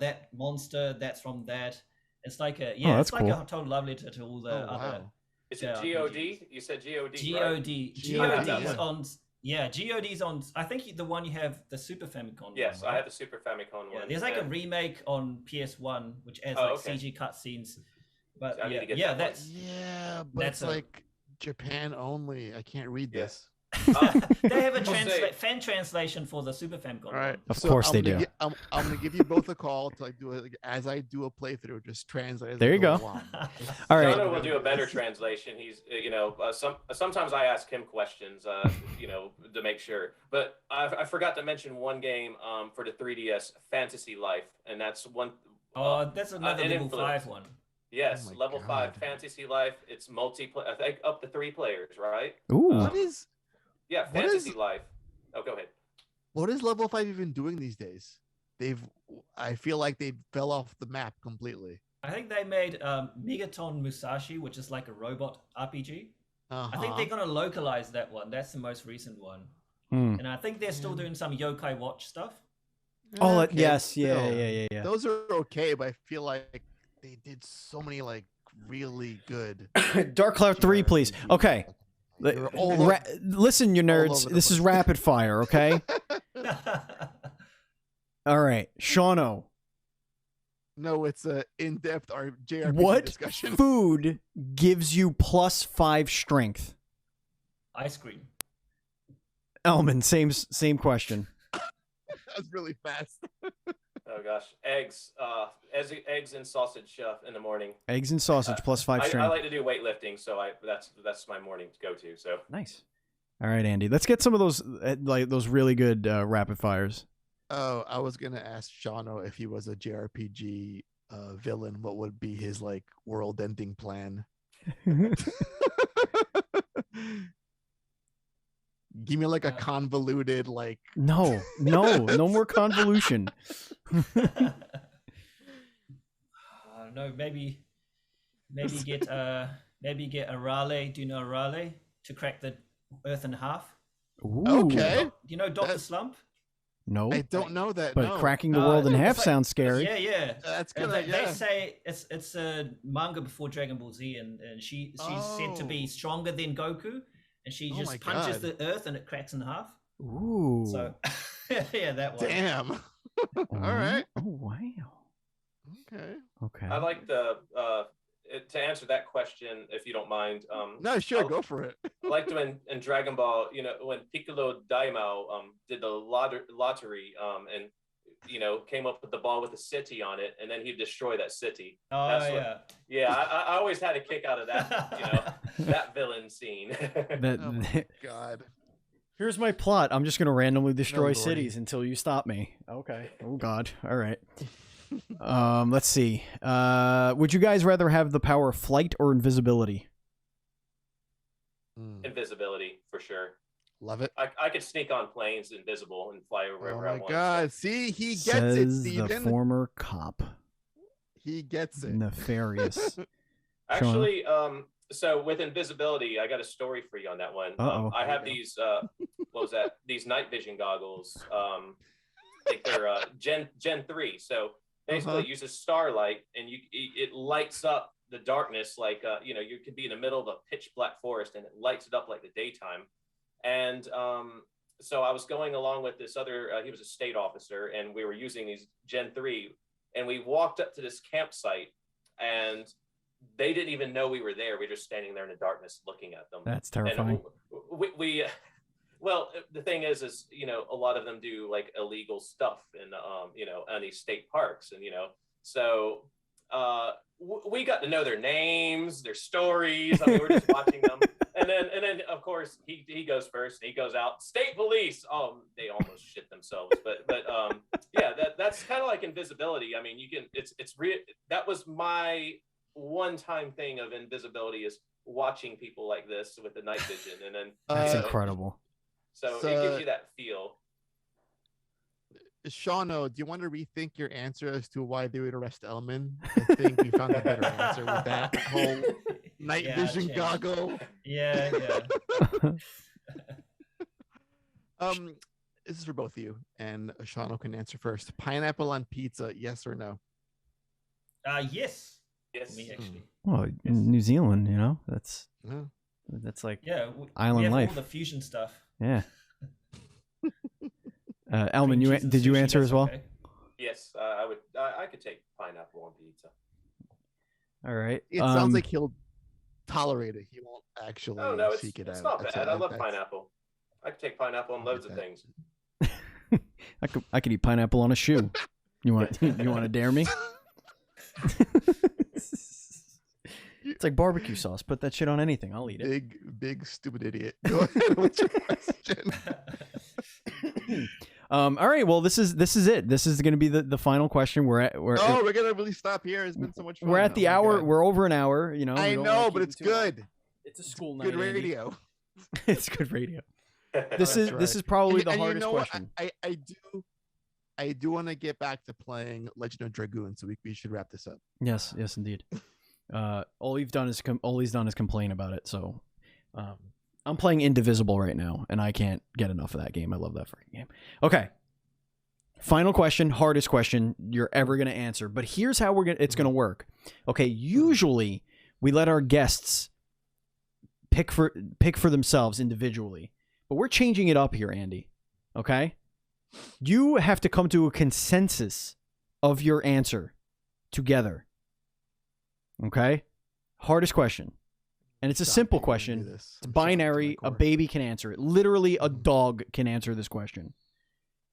That monster, that's from that. It's like a that's it's like cool. a total love letter to all the Oh, other. wow. Is it JRPGs. God? You said God. God. Right? God is yeah. on. Yeah, God is on. I think the one you have the Super Famicom. Yes, one, I right? have the Super Famicom Yeah, one. there's like a and remake on PS1 which adds Oh, like okay. CG cutscenes. But I need to get yeah, that one. that's Yeah, but That's it's a- like Japan only. I can't read Yeah. this. they have a I'll say- fan translation for the Super Famicom. All right. Of course they do. I'm gonna give you both a call to like do it like, as I do a playthrough. Just translate. as There I you go. along. All right. Shauno will do a better translation. He's, sometimes I ask him questions, to make sure. But I forgot to mention one game for the 3DS, Fantasy Life, and that's one. Oh, that's another an level influence. 5 one. Yes, Oh my level 5 God. Fantasy Life. It's multiplayer. I think up to 3 players, right? Ooh. What is Yeah, What Fantasy is- Life. Oh, go ahead. what is level 5 even doing these days? I feel like they fell off the map completely. I think they made Megaton Musashi, which is like a robot RPG. I think Uh-huh. they're gonna localize that one. That's the most recent one, Hmm. and I think they're still Yeah. doing some Yokai Watch stuff. Oh, Okay, yes. Yeah, still. yeah. Those are okay, but I feel like they did so many like really good. Dark Cloud 3, please. JRPGs. Okay. They're all Listen, you nerds. over the This is place. rapid fire, okay? All right. Shauno, No, it's a in-depth JRPG what discussion. food gives you +5 strength? Ice cream. Elman, same question. That's really fast. Oh gosh, eggs. Eggs and sausage in the morning. Eggs and sausage +5 I strength. like to do weightlifting, so that's my morning go to. So Nice. All right, Andy. Let's get some of those those really good rapid fires. Oh, I was gonna ask Shauno if he was a JRPG villain, what would be his like world-ending plan? Give me like a convoluted like. No more convolution. No, maybe get Arale. Do you know Arale to crack the Earth in half? Ooh. Okay. Do you know Doctor That- Slump? No. I don't know that. But no. cracking the world in it's half like- sounds scary. Yeah. That's And gonna. they say it's a manga before Dragon Ball Z, and she's said to be Oh. stronger than Goku, and she Oh my just punches God. the Earth and it cracks in half. Ooh. So yeah, that one. Damn. All right. Oh wow. Okay. Okay. I like to answer that question, if you don't mind. No, sure, I'll- go for it. I liked when in Dragon Ball, when Piccolo Daimao did the lottery and came up with the ball with a city on it, and then he'd destroy that city. Oh That's yeah. Yeah, I always had a kick out of that, that villain scene. That, Oh my God. here's my plot. I'm just gonna randomly destroy lordy. cities until you stop me. Okay. Oh God. All right. Let's see. Would you guys rather have the power of flight or invisibility? Invisibility for sure. Love it. I could sneak on planes invisible and fly over Oh wherever I my want. God. See, he gets Says it, the Steven. former cop. He gets it. Nefarious. Actually, so with invisibility, I got a story for you on that one. Uh-oh. I have these, what was that? These night vision goggles. I think they're Gen 3. So basically, it uses starlight, and it lights up the darkness like you could be in the middle of a pitch black forest, and it lights it up like the daytime. And so I was going along with this other, he was a state officer, and we were using these Gen 3, and we walked up to this campsite, and they didn't even know we were there. We were just standing there in the darkness looking at them. That's terrifying. And well, the thing is, you know, a lot of them do like illegal stuff in, you know, any state parks, and, you know, so we got to know their names, their stories. I mean, we're just watching them. And then of course he goes first, and he goes out, state police. Oh, they almost shit themselves. But yeah, that's kind of like invisibility. I mean, you can, it's real. That was my one-time thing of invisibility, is watching people like this with the night vision. And then that's incredible. So it gives you that feel. Shauno, do you want to rethink your answer as to why they would arrest Elman? I think we found a better answer with that whole night vision goggle. Yeah. This is for both of you, and Shauno can answer first. Pineapple on pizza, yes or no? Yes. Yes. Me, actually. Well, in New Zealand, you know, that's like we island have life. All the fusion stuff. Yeah. Elman, did you answer as well? Okay. Yes, I could take pineapple on pizza. All right. It sounds like he'll tolerate it. He won't actually seek it out. It's not bad. I love pineapple. I could take pineapple on loads of things. I could eat pineapple on a shoe. You want to dare me? It's like barbecue sauce. Put that shit on anything. I'll eat it. Big stupid idiot. Go ahead with your question. All right. Well, this is it. This is going to be the final question. We're gonna really stop here. It's been so much fun. We're at the hour. We're over an hour. You know. I know, but it's good. It's a school night. Good radio. It's good radio. This is probably the hardest question. I do want to get back to playing Legend of Dragoon, so we should wrap this up. Yes, indeed. All he's done is complain about it. So, I'm playing Indivisible right now, and I can't get enough of that game. I love that freaking game. Okay. Final question, hardest question you're ever gonna answer. But here's how it's gonna work. Okay. Usually, we let our guests pick for themselves individually, but we're changing it up here, Andy. Okay. You have to come to a consensus of your answer together. Okay? Hardest question. And it's a simple question. It's binary. A baby can answer it. Literally, a dog can answer this question.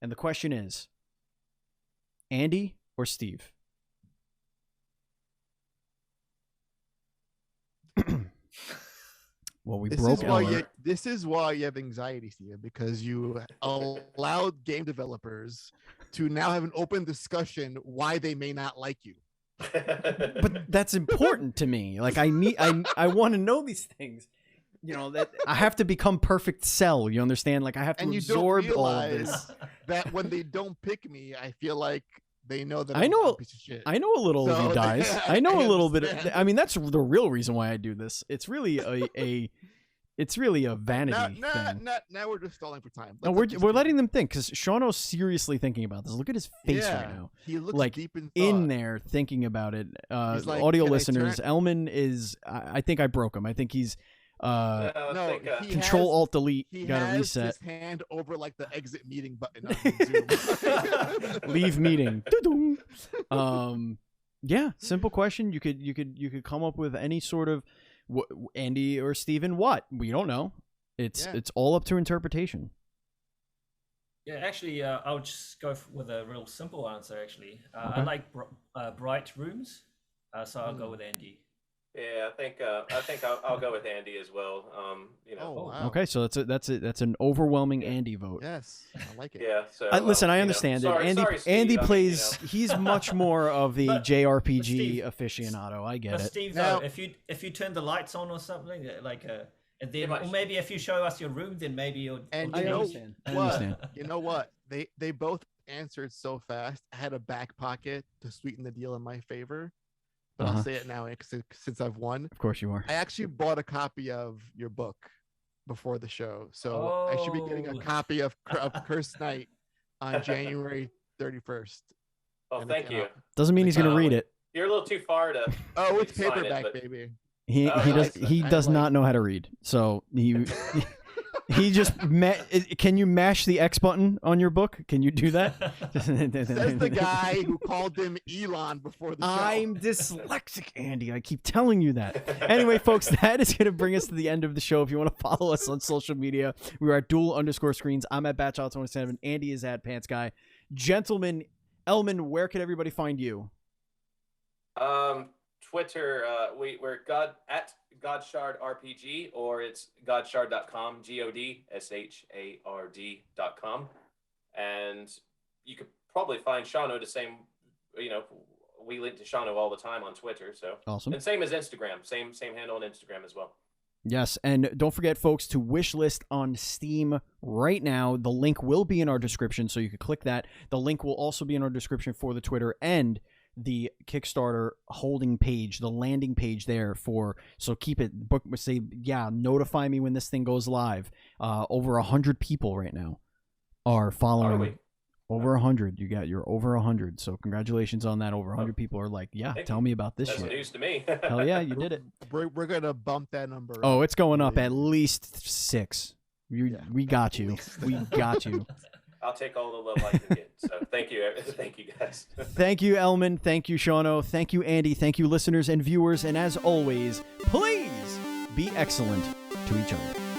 And the question is, Andy or Steve? Well, this is why you have anxiety, Steve, because you allowed game developers to now have an open discussion why they may not like you. But that's important to me. Like I want to know these things. You know, that I have to become perfect Cell. You understand? Like I have to absorb all of this. That when they don't pick me, I feel like they know that I'm a piece of shit. I know a little of you guys. I know a little bit. I mean, that's the real reason why I do this. It's really it's really a vanity thing. Now we're just stalling for time. No, we're letting them think, because Shauno's seriously thinking about this. Look at his face right now. He looks like deep in there thinking about it. Audio listeners, Elman is. I think I broke him. I think he's. Control Alt Delete. Got to reset. His hand over like the exit meeting button on Zoom. Leave meeting. Yeah, simple question. You could come up with any sort of Andy or Steven what? We don't know. It's all up to interpretation. Yeah, actually, I'll just go with a real simple answer. Actually, I like bright rooms, so I'll go with Andy. Yeah, I think I'll go with Andy as well. You know. Oh, wow. Okay, so that's an overwhelming Andy vote. Yes, I like it. Yeah. So listen, I understand it. Sorry, Steve, Andy plays. He's much more of the JRPG Steve, aficionado. I get it. Steve, though, if you turn the lights on or something like and then or maybe if you show us your room, then maybe you'll. And I understand. You know what? They both answered so fast. I had a back pocket to sweeten the deal in my favor. But I'll say it now since I've won. Of course you are. I actually bought a copy of your book before the show. So I should be getting a copy of Cursed Night on January 31st. Oh, thank you. Doesn't mean he's going to read it. You're a little too far to. Oh, it's paperback, baby. He does not know how to read. So He just can you mash the X button on your book? Can you do that? Says the guy who called him Elon before the show. I'm dyslexic, Andy. I keep telling you that. Anyway, folks, that is going to bring us to the end of the show. If you want to follow us on social media, we are at Duel_Screens. I'm at Batchild27. Andy is at Pants Guy. Gentlemen, Elman, where can everybody find you? Twitter, we're at Godshard RPG, or it's godshard.com, GODSHARD.com. And you could probably find Shauno the same, we link to Shauno all the time on Twitter. So awesome. And same as Instagram, same handle on Instagram as well. Yes, and don't forget, folks, to wish list on Steam right now. The link will be in our description, so you can click that. The link will also be in our description for the Twitter and the Kickstarter holding page, the landing page there so keep it, notify me when this thing goes live. Over 100 people right now are following. Over 100. You're over 100. So congratulations on that. Over 100 people are like, tell me about this That's shit. news to me. Hell yeah, you did it. We're gonna bump that number. Oh, it's going up at least 6. We got you. We got you. I'll take all the love I can get. So thank you guys. Thank you, Elman. Thank you, Shauno. Thank you, Andy. Thank you, listeners and viewers. And as always, please be excellent to each other.